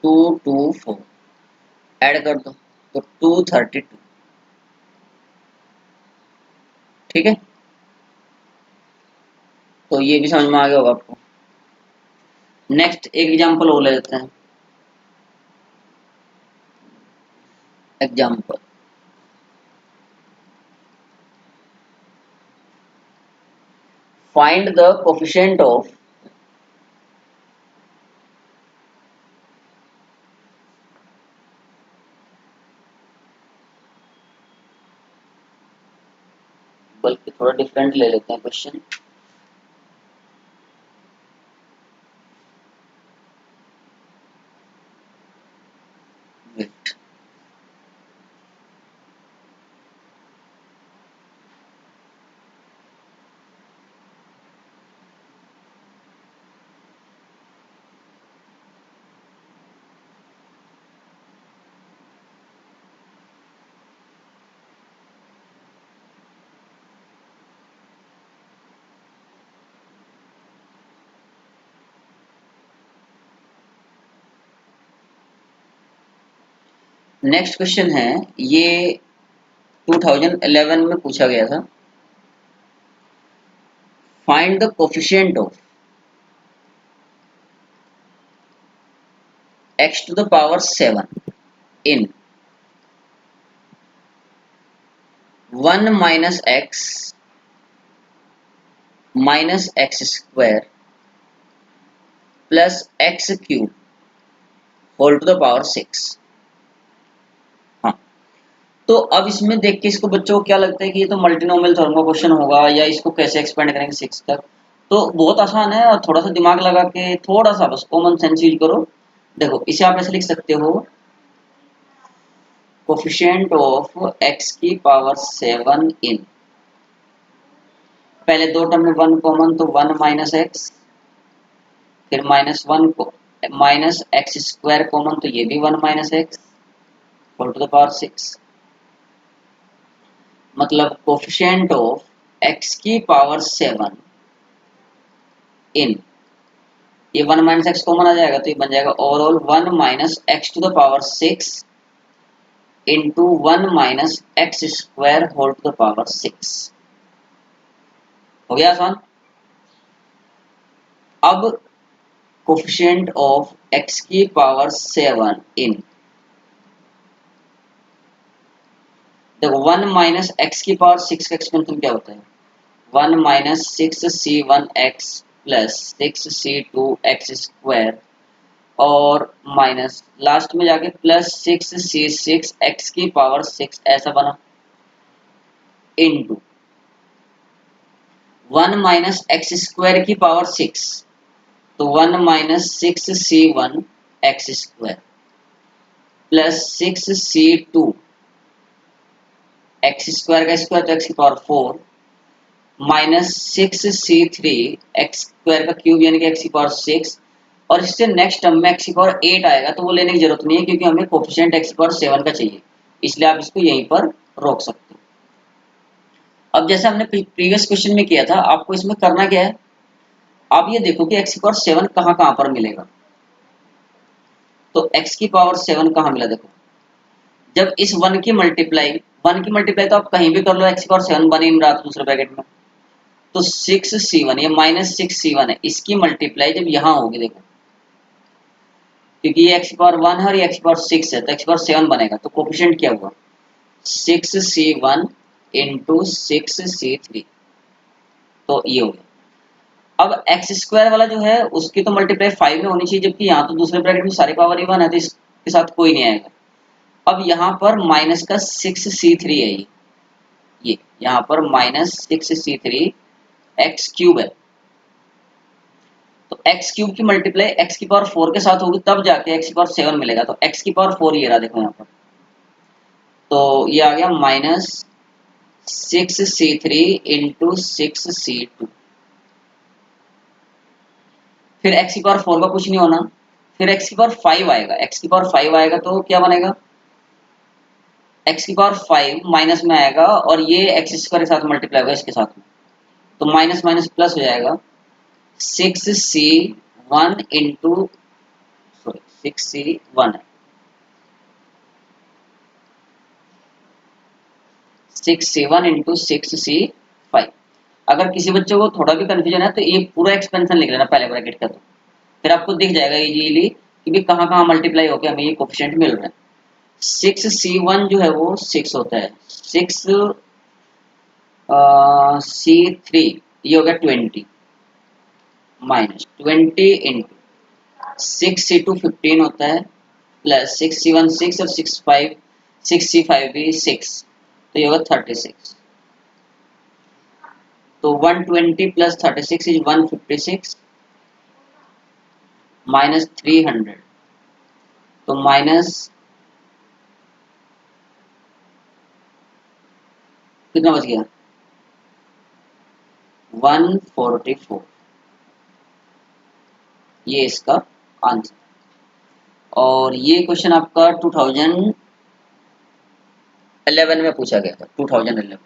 224 ऐड कर दो तो 232। ठीक है, तो ये भी समझ में आ गया होगा आपको। नेक्स्ट एक एग्जांपल और ले लेते हैं। Example, find the coefficient of बल्कि थोड़ा डिफरेंट ले लेते हैं क्वेश्चन। नेक्स्ट क्वेश्चन है, ये 2011 में पूछा गया था। Find the coefficient of x to the power 7 in 1 minus x minus x square plus x cube whole to the power 6। हाँ, तो अब इसमें देख के इसको बच्चों को क्या लगता है कि ये तो मल्टीनोमियल थ्योरम का क्वेश्चन होगा, या इसको कैसे एक्सपेंड करेंगे 6 तक। तो बहुत आसान है, और थोड़ा सा दिमाग लगा के थोड़ा सा बस कॉमन सेंस यूज करो। देखो इसे आप ऐसे लिख सकते हो, कोफिशिएंट ऑफ x की पावर 7 इन, पहले दो टर्म में 1 कॉमन तो 1 माइनस एक्स, फिर -1 को माइनस एक्स स्क्वायर कॉमन तो ये भी 1 minus x whole to the power 6। मतलब कोफिशिएंट ऑफ x की पावर 7 इन, ये 1 माइनस एक्स कॉमन आ जाएगा तो ये बन जाएगा overall 1 minus x to the power 6 into 1 minus x square whole to the power 6। हो गया आसान। अब कोफिशिएंट ऑफ x की पावर 7 इन, देखो 1 माइनस एक्स की पावर 6 का एक्सपेंशन क्या होता है, 1 minus 6c1x plus 6c2x square, और माइनस लास्ट में जाके प्लस 6c6x की पावर 6 ऐसा बना, इनटू 1 माइनस एक्स स्क्वायर की पावर 6, तो 1 minus 6c1x square plus 6c2 x square का स्क्वायर तो एक्स की power 4 minus 6c3 x square का क्यूब यानी कि एक्स की पावर 6, और इससे नेक्स्ट टर्म में एक्स की पावर 8 आएगा तो वो लेने की जरूरत नहीं है क्योंकि हमें कोफिशिएंट एक्स की पावर 7 का चाहिए, इसलिए आप इसको यहीं पर रोक सकते हो। अब जैसे हमने प्रीवियस क्वेश्चन में किया था, आपको इसमें करना क्या है, आप ये देखो कि एक्स की पावर 7 कहाँ कहाँ पर मिलेगा। तो एक्स की पावर 7 कहाँ मिला, देखो जब इस 1 की मल्टीप्लाई तो आप कहीं भी कर लो, एक्स की पावर 7 बन ही नहीं रहा था दूसरे ब्रैकेट में, तो 6c1 ये माइनस 6c1 है, इसकी मल्टीप्लाई जब यहाँ होगी, देखो क्योंकि ये एक्स पावर 1 है और ये एक्स पावर 6 है तो एक्स पावर 7 बनेगा, तो कोफिशिएंट क्या हुआ 6c1 इंटू 6c3, तो ये हो गया। अब एक्स स्क्वायर वाला जो है उसकी तो मल्टीप्लाई 5 में होनी चाहिए, जबकि यहाँ तो दूसरे ब्रैकेट में सारे पावर ही 1 है तो इसके साथ कोई नहीं आएगा। अब यहाँ पर माइनस का 6c3 है, ये यहाँ पर माइनस 6c3 एक्स क्यूब है, तो एक्स क्यूब की मल्टीप्लाई एक्स की पावर 4 के साथ होगी तब जाके एक्स की पावर 7 मिलेगा, तो एक्स की पावर 4 ये रहा, देखो यहाँ पर, तो ये आ गया माइनस 6c3 इंटू 6c2, फिर एक्स की पावर 4 का कुछ नहीं होना, फिर एक्स की पावर 5 आएगा, एक्स की पावर 5 आएगा तो क्या बनेगा, एक्स की पावर 5 माइनस में आएगा और ये एक्स स्क्वायर के साथ मल्टीप्लाई होगा इसके साथ में, तो माइनस माइनस प्लस हो जाएगा, 6c1 इंटू सॉरी 6c1 है, 6c1 इंटू 6c5। अगर किसी बच्चे को थोड़ा भी कंफ्यूजन है तो ये पूरा एक्सपेंशन लिख लेना पहले ब्रैकेट का, तो फिर आपको दिख जाएगा इजीली कि भी कहाँ कहाँ मल्टीप्लाई होकर हमें ये कोफिशिएंट मिल रहा है। 6c1 जो है वो 6 होता है, 6c3 ये हो गया 20 माइनस 20 इंटू 6 C2 15 होता है प्लस 6 C1 6 और 6 C5 भी 6, तो ये होगा 36। तो 120 प्लस 36 इज 156 माइनस 300, तो माइनस कितना बच गया 144, ये इसका आंसर। और ये क्वेश्चन आपका 2011 में पूछा गया था, 2011।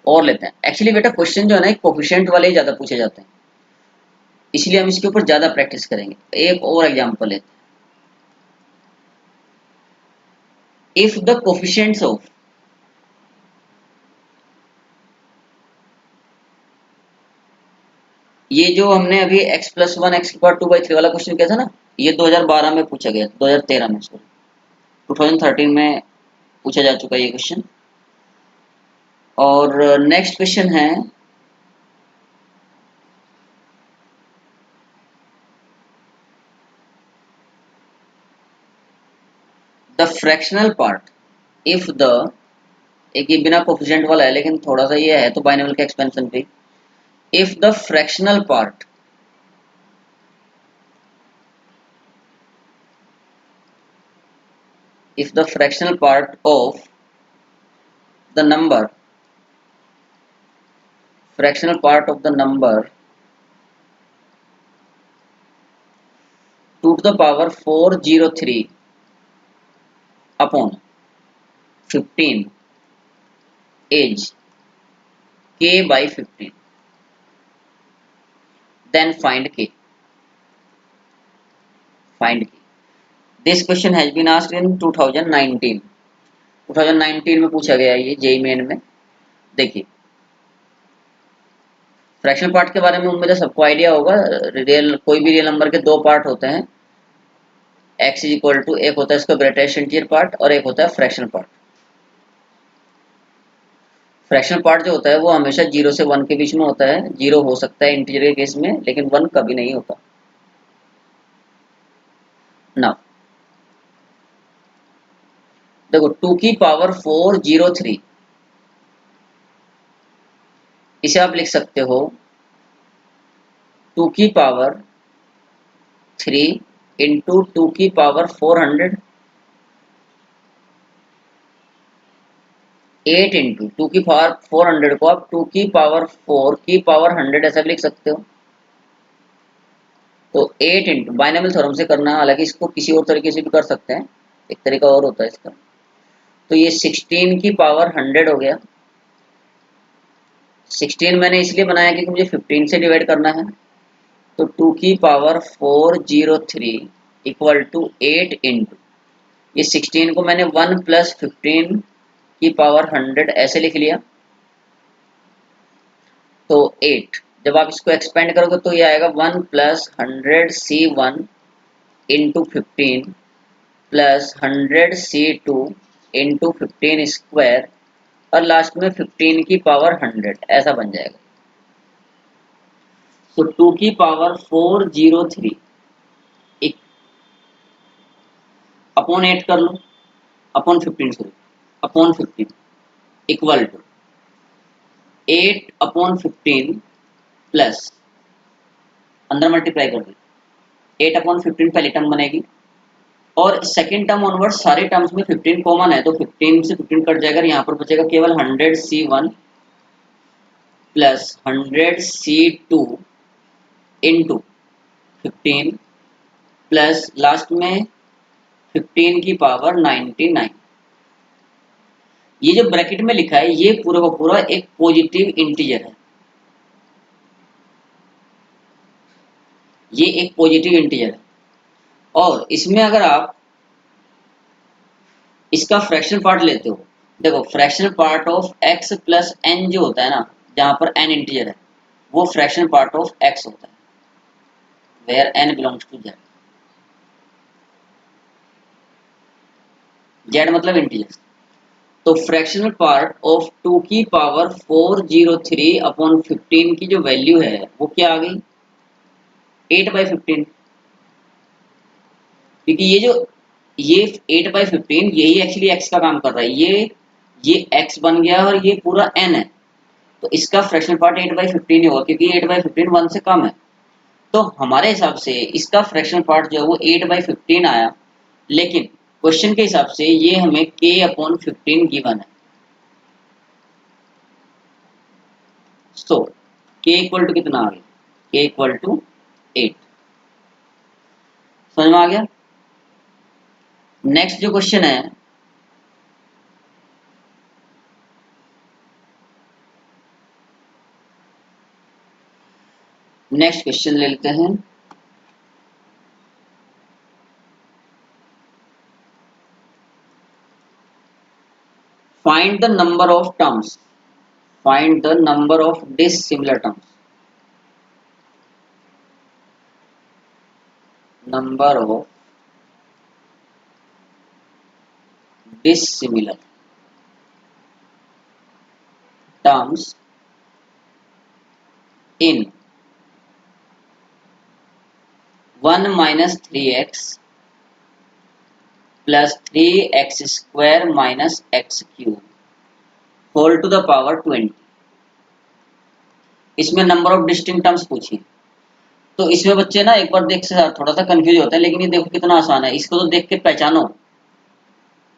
और लेते हैं, एक्चुअली बेटा क्वेश्चन जो है ना कोफिशिएंट वाले ही ज्यादा पूछे जाते हैं, इसलिए हम इसके ऊपर ज्यादा प्रैक्टिस करेंगे। एक और एग्जांपल लेते हैं, इफ द कोफिशिएंट्स ऑफ ये जो हमने अभी x+1 x⁴ वाला क्वेश्चन किया था ना, ये 2012 में पूछा गया, 2013 में सॉरी 2013 में पूछा जा चुका है ये क्वेश्चन। और नेक्स्ट क्वेश्चन है the fractional part if the, एक ये बिना कोफिशिएंट वाला है लेकिन थोड़ा सा ये है तो बाइनोमियल के एक्सपेंशन पे, if the fractional part if the fractional part of the number fractional part of the number 2 to the power 403 upon 15 is k by 15, then find k. This question has been asked in 2019 में पूछा गया ये JEE main में। देखिए fractional part के बारे में उम्मीद है सबको आइडिया होगा। रियल कोई भी रियल नंबर के दो पार्ट होते हैं, x इज इक्वल टू, एक होता है इसका ग्रेटेस्ट इंटीजर पार्ट और एक होता है फ्रैक्शनल पार्ट। फ्रैक्शनल पार्ट जो होता है वो हमेशा 0 से 1 के बीच में होता है। 0 हो सकता है इंटीजर के केस में, लेकिन 1 कभी नहीं होता। ना देखो 2 की पावर 403, इसे आप लिख सकते हो 2 की पावर 3 इंटू 2 की पावर 400, 8 इंटू 2 की पावर 400 को आप 2 की पावर 4 की पावर 100 ऐसा भी लिख सकते हो। तो 8 इंटू बाइनोमियल थ्योरम से करना है, हालांकि इसको किसी और तरीके से भी कर सकते हैं, एक तरीका और होता है इसका। तो ये 16 की पावर 100 हो गया। 16 मैंने इसलिए बनाया क्योंकि मुझे 15 से डिवाइड करना है। तो 2 की पावर 403 इक्वल टू 8 इंटू, ये 16 को मैंने 1 प्लस 15 की पावर 100 ऐसे लिख लिया। तो 8 जब आप इसको एक्सपेंड करोगे तो ये आएगा 1 plus 100C1 into 15 plus 100C2 into 15 square और लास्ट में 15 की पावर 100 ऐसा बन जाएगा। तो 2 की पावर 403 अपॉन 8 कर लो, upon 15 sorry upon 15 equal to 8 upon 15 plus अंदर मल्टीप्लाई कर दो, 8 अपॉन 15 पहली टर्म बनेगी और सेकेंड टर्म ऑनवर्ड सारे टर्म्स में 15 कॉमन है, तो 15 से 15 कट जाएगा, यहाँ पर बचेगा केवल 100C1 plus 100C2 into 15 plus last में 15 की पावर 99। ये जो ब्रैकेट में लिखा है ये पूरा का पूरा एक पॉजिटिव इंटीजर है, ये एक पॉजिटिव इंटीजर है। और इसमें अगर आप इसका फ्रैक्शनल पार्ट लेते हो, देखो fractional part of x plus n जो होता है ना, जहां पर n इंटीजर है, वो फ्रैक्शनल पार्ट ऑफ x होता है, where n belongs to z। z मतलब इंटीजर। तो फ्रैक्शनल पार्ट ऑफ 2 की पावर 403 अपॉन 15 की जो वैल्यू है वो क्या आ गई, 8/15। क्योंकि ये 8/15 यही एक्चुअली x का काम कर रहा है, ये x बन गया और ये पूरा n है, तो इसका फ्रैक्शनल पार्ट 8/15 ही होगा क्योंकि 8/15 1 से कम है। तो हमारे हिसाब से इसका फ्रैक्शनल पार्ट जो है वो 8/15 आया, लेकिन क्वेश्चन के हिसाब से ये हमें k/15 गिवन है। सो k इक्वल टू कितना आ गया, k इक्वल टू 8। समझ में आ गया। नेक्स्ट जो क्वेश्चन है, नेक्स्ट क्वेश्चन ले लेते हैं। Find the number of terms, find the number of dissimilar terms, number of dissimilar terms in 1 minus 3x plus 3x square minus x cube whole to the power 20। इसमें number of distinct terms पूछी। तो इसमें बच्चे ना एक बार देख से थोड़ा सा कंफ्यूज होते हैं, लेकिन ये देखो कितना आसान है, इसको तो देख के पहचानो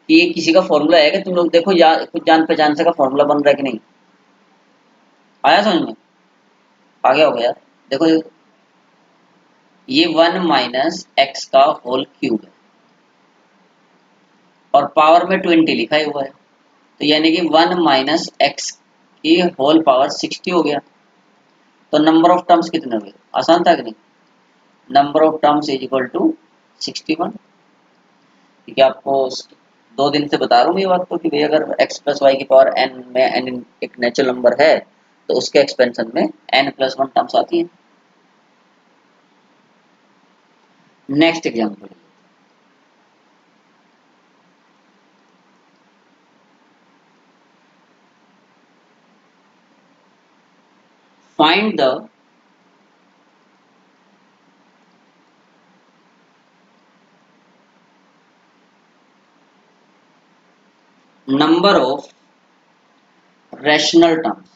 कि ये किसी का फॉर्मूला है कि तुम लोग देखो या कुछ जान पहचान से का फॉर्मूला बन रहा है कि नहीं। आया समझ में, आ गया हो गया। देखो ये 1 माइनस एक्स का होल क्यूब है और पावर में 20 लिखा हुआ है, तो यानी कि 1 माइनस एक्स की होल पावर 60 हो गया। तो नंबर ऑफ टर्म्स कितने हुए, आसान था कि नहीं। Number of terms is equal to 61। ठीक है, आपको 2 दिन से बता रहा हूँ ये बात को कि भाई अगर x प्लस वाई की पावर n में n एक नेचुरल नंबर है तो उसके एक्सपेंशन में n+1 टर्म्स आती है। Next example, find the number of rational terms,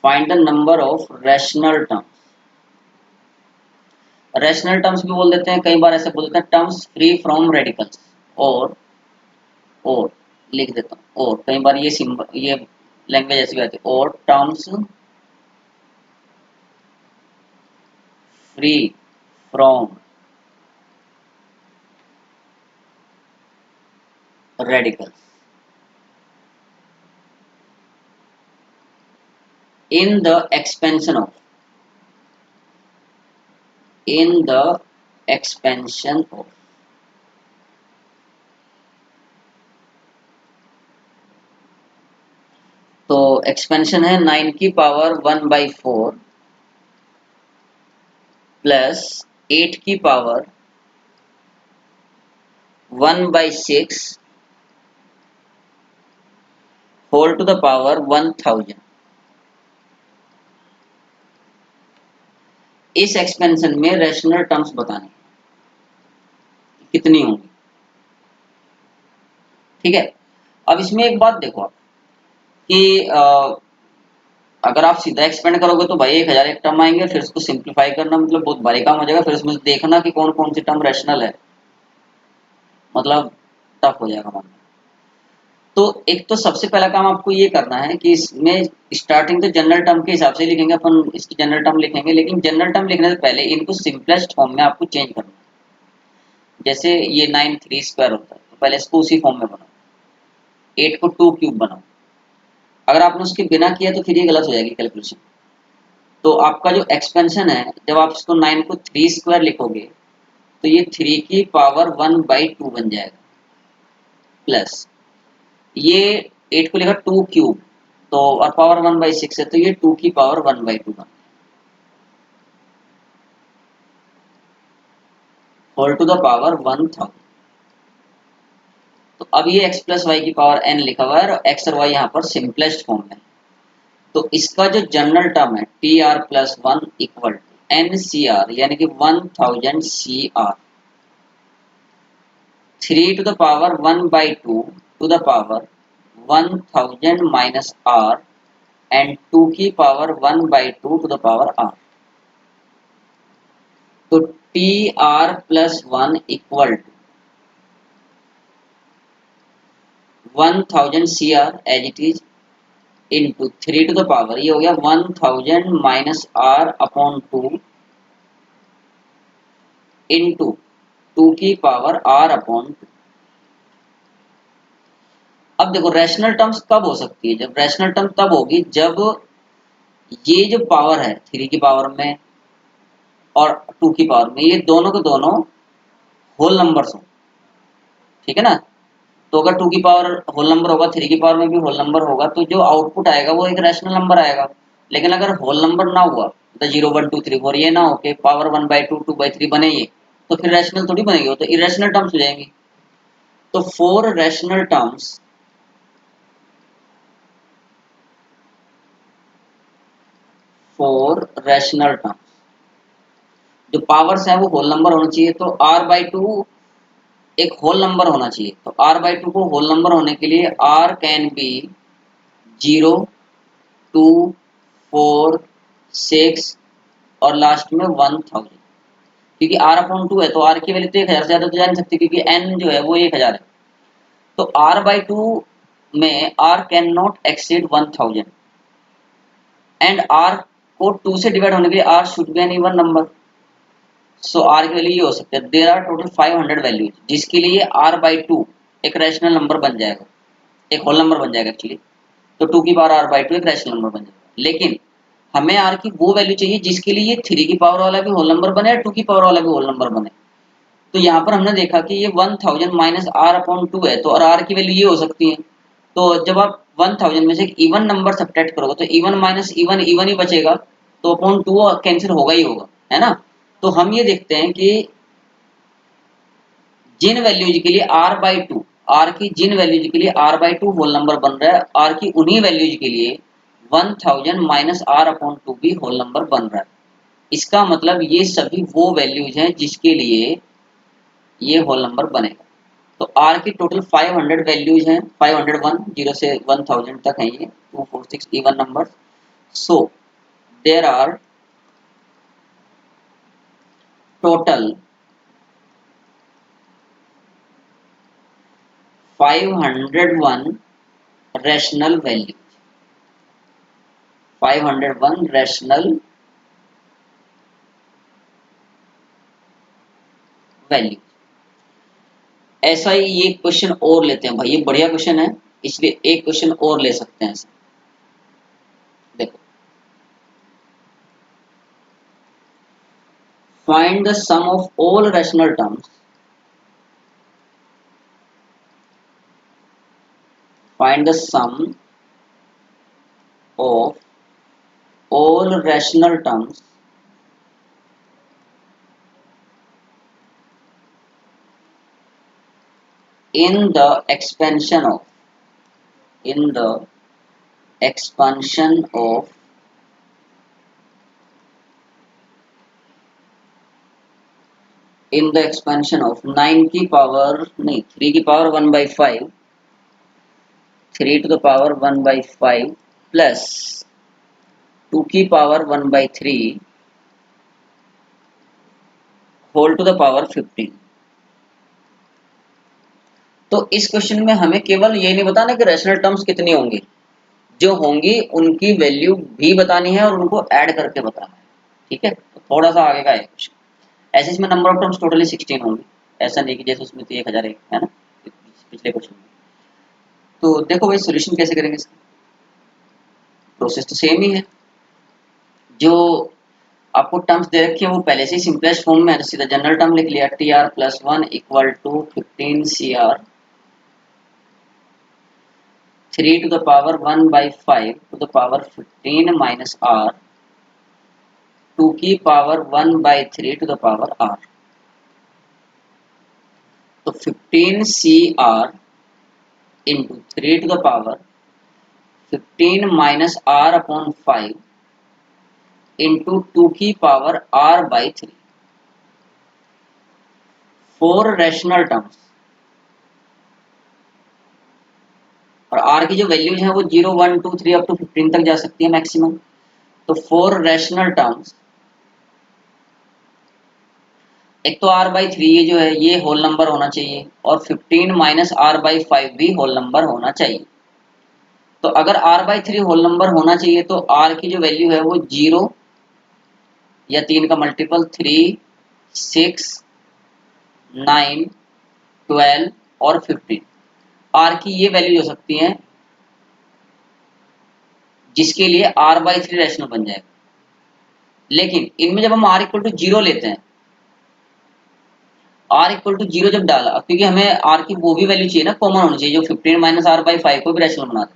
find the number of rational terms। Rational terms भी बोल देते हैं, कई बार ऐसे बोलते हैं टर्म्स फ्री फ्रॉम रेडिकल्स, और लिख देता हूँ, और कई बार ये सिंबल ये लैंग्वेज ऐसी भी आती है, और terms free from radicals in the expansion of, in the expansion of। तो एक्सपेंशन है 9 की पावर 1/4 प्लस 8 की power 1/6 whole to the power 1000। इस एक्सपेंशन में रैशनल टर्म्स बताने कितनी होंगी। ठीक है, अब इसमें एक बात देखो आप कि अगर आप सीधा एक्सपेंड करोगे तो भाई 1000 एक टर्म आएंगे, फिर उसको सिंप्लीफाई करना मतलब बहुत भारी काम हो जाएगा, फिर उसमें देखना कि कौन कौन सी टर्म रैशनल है, मतलब टफ हो जाएगा मानना। तो एक तो सबसे पहला काम आपको ये करना है कि इसमें स्टार्टिंग तो जनरल टर्म के हिसाब से लिखेंगे अपन, इसकी जनरल टर्म लिखेंगे, लेकिन जनरल टर्म लिखने से पहले इनको सिंपलेस्ट फॉर्म में आपको चेंज करना है। जैसे ये 9 3 स्क्वायर होता है तो पहले इसको उसी फॉर्म में बनाओ, 8 को 2 क्यूब बनाओ। अगर आपने उसके बिना किया तो फिर ये गलत हो जाएगी कैलकुलेशन। तो आपका जो एक्सपेंशन है, जब आप इसको 9 को 3 स्क्वायर लिखोगे तो ये 3 की पावर 1/2 बन जाएगा, प्लस ये 8 को लिखा 2 क्यूब, तो और पावर 1/6 है तो ये 2 की पावर 1/2 बन होल टू द पावर 1000। तो अब ये x प्लस वाई की पावर n लिखा हुआ है और x और y यहाँ पर सिंपलेस्ट फॉर्म में। तो इसका जो जनरल टर्म है t are plus one equal to n C r यानी कि 1000 c r, 3 to the power 1 by 2 to the power 1000 minus r and 2 की power 1 by 2 to the power r। तो t are plus one equal to 1000 c are as it is into 3 to the power, ये हो गया 1000 minus r upon 2 into 2 की power R upon 2। अब देखो rational terms कब हो सकती है, जब रैशनल टर्म तब होगी जब ये जो पावर है 3 की पावर में और 2 की पावर में, ये दोनों के दोनों होल नंबर्स हो, ठीक है ना। तो अगर 2 की पावर होल नंबर होगा, 3 की पावर में भी होल नंबर होगा, तो जो आउटपुट आएगा वो एक रैशनल नंबर आएगा। लेकिन अगर होल नंबर ना हुआ, तो 0 1 2 3 4 ये ना हो के पावर 1 बाई 2 2 बाई 3 बने ये, तो फिर रैशनल थोड़ी बनेगी, वो तो इरेशनल टर्म्स हो जाएंगी। तो फोर रैशनल टर्म्स जो पावर्स है वो होल नंबर होना चाहिए। तो r बाई टू एक होल नंबर होना चाहिए। तो r बाई टू को होल नंबर होने के लिए r कैन बी 0 2 4 6 और लास्ट में 1000, क्योंकि r अपॉन 2 है तो r की वैल्यू तो 1000 से ज्यादा तो जा नहीं सकती, क्योंकि n जो है वो 1000 है। तो r बाई टू में r can not exceed 1000 and r को 2 से डिवाइड होने के लिए r should be an even number. So r की वैल्यू ये हो सकती है। देयर आर टोटल 500 वैल्यूज, जिसके लिए r बाई टू एक रैशनल नंबर बन जाएगा, एक होल नंबर बन जाएगा एक्चुअली। तो 2 की पावर r बाई टू एक रैशनल नंबर बन जाएगा। लेकिन हमें r की वो वैल्यू चाहिए जिसके लिए 3 की पावर वाला भी होल नंबर बने और 2 की पावर वाला भी होल नंबर बने। तो यहाँ पर हमने देखा कि ये 1000 माइनस r अपॉन 2 है, तो और r की वैल्यू ये हो सकती है। तो जब आप 1000 में से एक इवन नंबर सब्ट्रैक्ट करोगे तो even minus even even he बचेगा, तो अपॉन 2 कैंसिल होगा ही होगा, है ना। तो हम ये देखते हैं कि जिन वैल्यूज के लिए r बाई टू, आर की जिन वैल्यूज के लिए r by two whole number बन रहा है, r की उन्हीं वैल्यूज के लिए 1000 माइनस r अपॉन टू भी होल नंबर बन रहा है। इसका मतलब ये सभी वो वैल्यूज हैं जिसके लिए ये होल नंबर बनेगा। तो r की टोटल 500 वैल्यूज हैं, 501 0 से 1000 तक हैं, ये 2 4 6 even number. So there are total 501 rational value, 501 rational value. ऐसा ही ये क्वेश्चन और लेते हैं भाई, ये बढ़िया क्वेश्चन है, इसलिए एक क्वेश्चन और ले सकते हैं। देखो, find the sum of all rational terms, find the sum of all rational terms in the expansion of, in the expansion of in the expansion of 9 की पावर नहीं 3 की power 1 by 5, 3 to the power 1 by 5 plus 2 की power 1 by 3 whole to the power 15। तो इस question में हमें केवल ये नहीं बताना कि रैशनल टर्म्स कितनी होंगी, जो होंगी उनकी वैल्यू भी बतानी है और उनको ऐड करके बताना है, ठीक है। तो थोड़ा सा आगे का है क्वेश्चन। ऐसे इसमें नंबर ऑफ टर्म्स टोटली 16 होंगी, ऐसा नहीं कि जैसे उसमें तो 1001 है ना पिछले क्वेश्चन में। तो देखो भाई सोल्यूशन कैसे करेंगे इसका, प्रोसेस तो सेम ही है। जो आपको टर्म्स दे रखी है वो पहले से ही सिंपलेस्ट फॉर्म में है, तो सीधा जनरल टर्म लिख लिया t are plus one equal to 15 c r 3 to the power 1 by 5 to the power 15 minus r 2 की power 1 by 3 to the power r। तो 15 c r into 3 to the power 15 minus r upon 5 into 2 की power r/3 4 rational terms. और r की जो values हैं वो 0 1 2 3 up to 15 तक जा सकती है मैक्सिमम। तो 4 रैशनल टर्म्स, एक तो r/3 ये जो है ये होल नंबर होना चाहिए और 15 माइनस r/5 भी होल नंबर होना चाहिए। तो अगर r/3 होल नंबर होना चाहिए तो r की जो वैल्यू है वो 0 या 3 का मल्टीपल 3 6 9 12 और 15 r की ये वैल्यू हो सकती हैं जिसके लिए r/3 रैशनल बन जाएगा। लेकिन इनमें जब हम r इक्वल टू 0 लेते हैं, r इक्वल टू 0 जब डाला, क्योंकि हमें r की वो भी वैल्यू चाहिए ना, कॉमन होनी चाहिए जो 15 माइनस r/5 को भी रैशनल बना दे।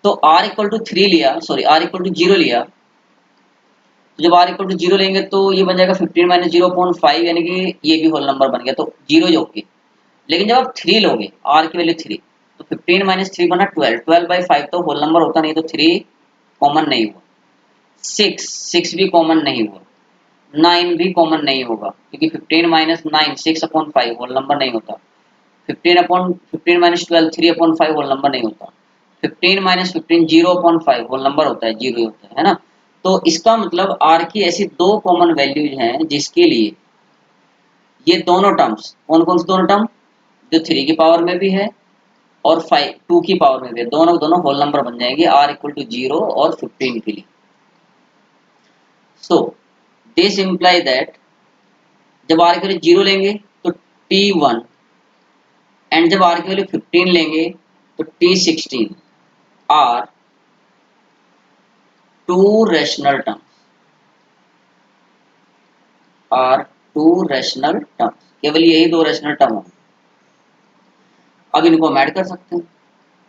तो r इक्वल टू 3 लिया, सॉरी r इक्वल टू 0 लिया, तो जब r इक्वल टू 0 लेंगे तो ये बन जाएगा 15 माइनस 0/5 यानी कि ये भी होल नंबर बन गया, तो 0 जोड़ के। लेकिन जब आप 3 लोगे, r की वैल्यू 3, तो 15 माइनस 3 बना 12, 12/5 तो होल नंबर होता नहीं, तो 3 कॉमन नहीं हुआ। 6 भी कॉमन नहीं हुआ, 9 भी कॉमन नहीं होगा क्योंकि 15 माइनस 9 6/5 होल नंबर नहीं होता। 15 माइनस 12 3/5 होल नंबर नहीं होता। 15 माइनस 15 0/5 होल नंबर होता है, 0 होता है ना। तो इसका मतलब r की ऐसी दो कॉमन वैल्यूज हैं जिसके लिए ये दोनों टर्म्स, कौन कौन से दोनों टर्म, जो 3 की पावर में भी है और 2 की पावर में भी है, दोनों दोनों होल नंबर बन जाएंगे r इक्वल टू 0 और 15 के लिए। सो दिस इम्प्लाई दैट जब r की वैल्यू 0 लेंगे तो t1 एंड जब r की वैल्यू 15 लेंगे तो t16 are two rational terms, are two rational terms, केवल यही दो रैशनल टर्म होंगे। अब इनको हम ऐड कर सकते हैं,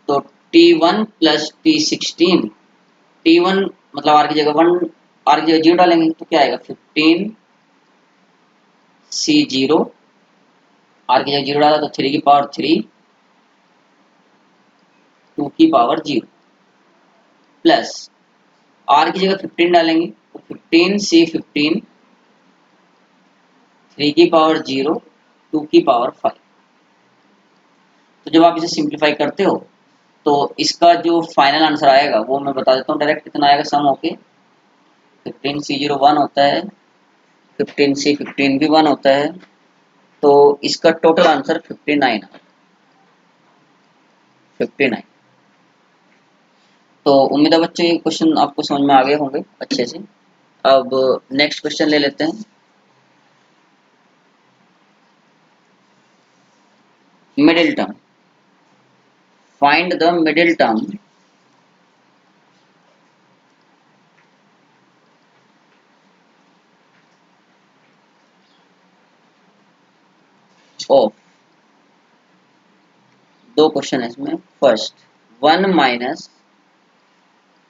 तो t1 प्लस t16, t1 मतलब r की जगह 1, r की जगह 0 डालेंगे तो क्या आएगा 15 c0, r की जगह 0 डाला तो 3 की पावर 3 2 की पावर 0 प्लस r की जगह 15 डालेंगे तो 15 c15 3 की पावर 0 2 की पावर 5। तो जब आप इसे सिंप्लीफाई करते हो तो इसका जो फाइनल आंसर आएगा वो मैं बता देता हूँ डायरेक्ट, कितना आएगा सम होके 15c0 1 होता है, 15c15 भी 1 होता है, तो इसका टोटल आंसर 59। तो उम्मीद है बच्चों ये क्वेश्चन आपको समझ में आ गए होंगे अच्छे से। अब नेक्स्ट क्वेश्चन ले लेते हैं। Middle term, find the middle term of, दो क्वेश्चन है इसमें। First 1 minus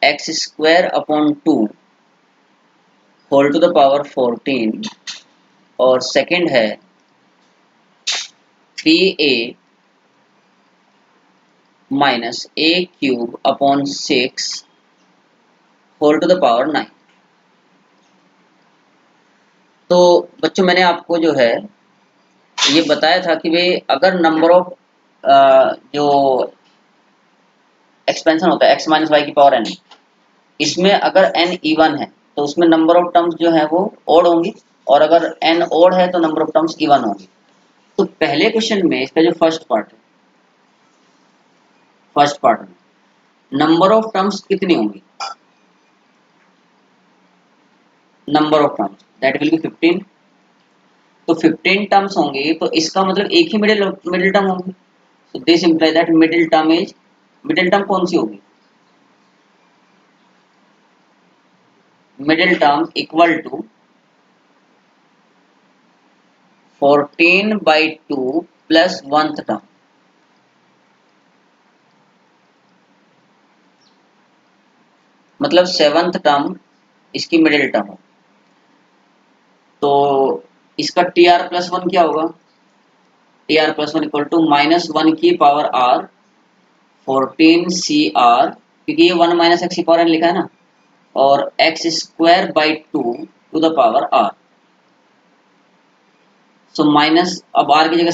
x square upon 2 whole to the power 14 और सेकंड है 3a minus a cube upon 6 whole to the power 9। तो बच्चों मैंने आपको जो है ये बताया था कि भाई अगर नंबर ऑफ जो एक्सपेंशन होता है x माइनस वाई की पावर n, इसमें अगर n इवन है तो उसमें नंबर ऑफ टर्म्स जो है वो ओड होंगी, और अगर n ओड है तो नंबर ऑफ टर्म्स इवन होंगी। तो पहले क्वेश्चन में इसका जो फर्स्ट पार्ट में नंबर ऑफ टर्म्स कितनी होंगी, number of terms that will be 15। तो 15 टर्म्स होंगे तो इसका मतलब एक ही मिडिल टर्म होगी। So this imply that middle term कौन सी होगी, middle term equal to 14/2 plus 1th term, मतलब 7th टर्म इसकी मिडिल टर्म हो। तो इसका टी आर प्लस 1 क्या होगा, T R plus 1 equal to -1 की पावर r 14CR, क्योंकि ये 1 माइनस एक्स की पावर n लिखा है ना, और x square by 2 to the power r। So minus, अब r की जगह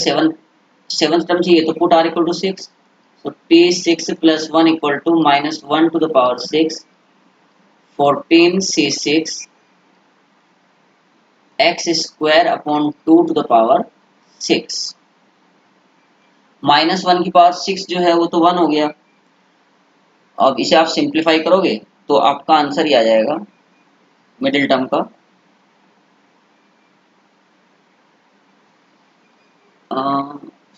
सेवन टर्म चाहिए तो put r equal to 6। So t6 plus 1 equal to minus 1 to the power 6, 14c6 x square upon 2 to the power 6। Minus 1 की power 6 जो है वो तो 1 हो गया। अब इसे आप सिंप्लीफाई करोगे तो आपका आंसर ही आ जाएगा मिडिल टर्म का।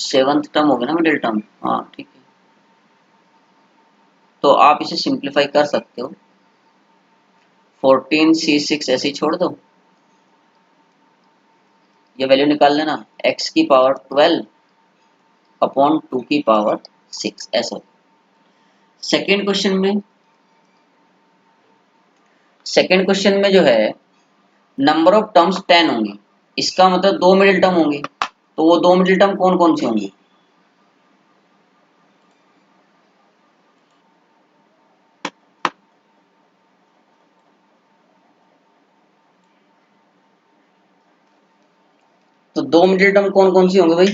सेवंथ टर्म हो गया ना मिडिल टर्म, हाँ ठीक है। तो आप इसे सिंप्लीफाई कर सकते हो, 14c6 ऐसे ही छोड़ दो, ये वैल्यू निकाल लेना, x की पावर 12 अपॉन 2 की पावर 6 ऐसा। सेकेंड क्वेश्चन में जो है नंबर ऑफ टर्म्स 10 होंगी, इसका मतलब 2 मिडिल टर्म होंगी। तो वो 2 मिडिल टर्म कौन कौन सी होंगी? तो 2 मिडिल टर्म कौन कौन सी होंगी भाई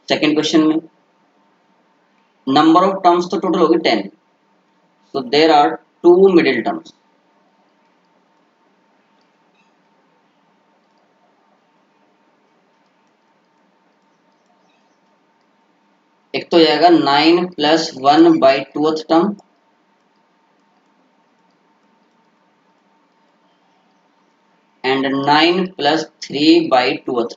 सेकेंड क्वेश्चन में? नंबर ऑफ टर्म्स तो टोटल होगी 10, so there are 2 middle terms. एक तो जाएगा 9 plus 1 by 2th term, and 9 plus 3 by 2th।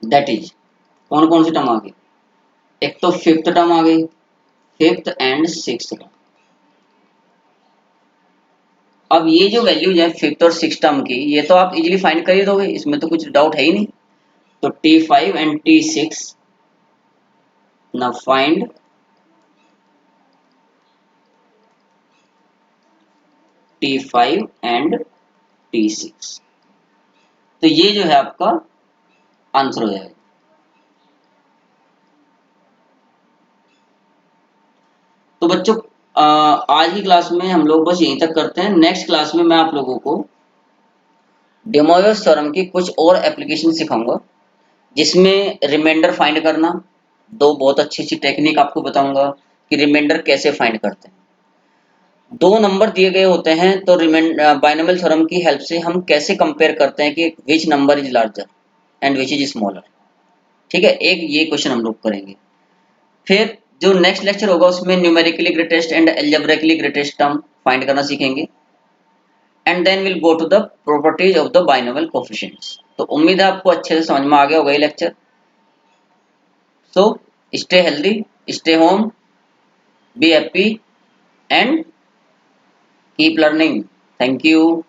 That is, कौन कौन सी टर्म आ गई? एक तो फिफ्थ टर्म आ गई, फिफ्थ एंड सिक्स्थ टर्म। अब ये जो वैल्यूज है फिफ्थ और सिक्स टर्म की, ये तो आप इजीली फाइंड कर ही दोगे, इसमें तो कुछ डाउट है ही नहीं। तो T5 and T6, now find T5 and T6। तो ये जो है आपका आंसर हो जाएगा। तो बच्चों आज की क्लास में हम लोग बस यहीं तक करते हैं। नेक्स्ट क्लास में मैं आप लोगों को डेमोइयर्स थ्योरम की कुछ और एप्लीकेशन सिखाऊंगा, जिसमें रिमाइंडर फाइंड करना, दो बहुत अच्छी अच्छी टेक्निक आपको बताऊंगा कि रिमाइंडर कैसे फाइंड करते हैं। दो नंबर दिए गए होते हैं तो बाइनोमियल थ्योरम की हेल्प से हम कैसे कंपेयर करते हैं कि which number is larger and which is smaller. ठीक है, एक ये क्वेश्चन हम लोग करेंगे। फिर जो नेक्स्ट लेक्चर होगा उसमें numerically greatest and algebraically greatest term find करना सीखेंगे, and then will go to the properties of the binomial coefficients. तो उम्मीद है आपको अच्छे से समझ में आ गया होगा ये lecture. So stay healthy, stay home, be happy and keep learning. Thank you.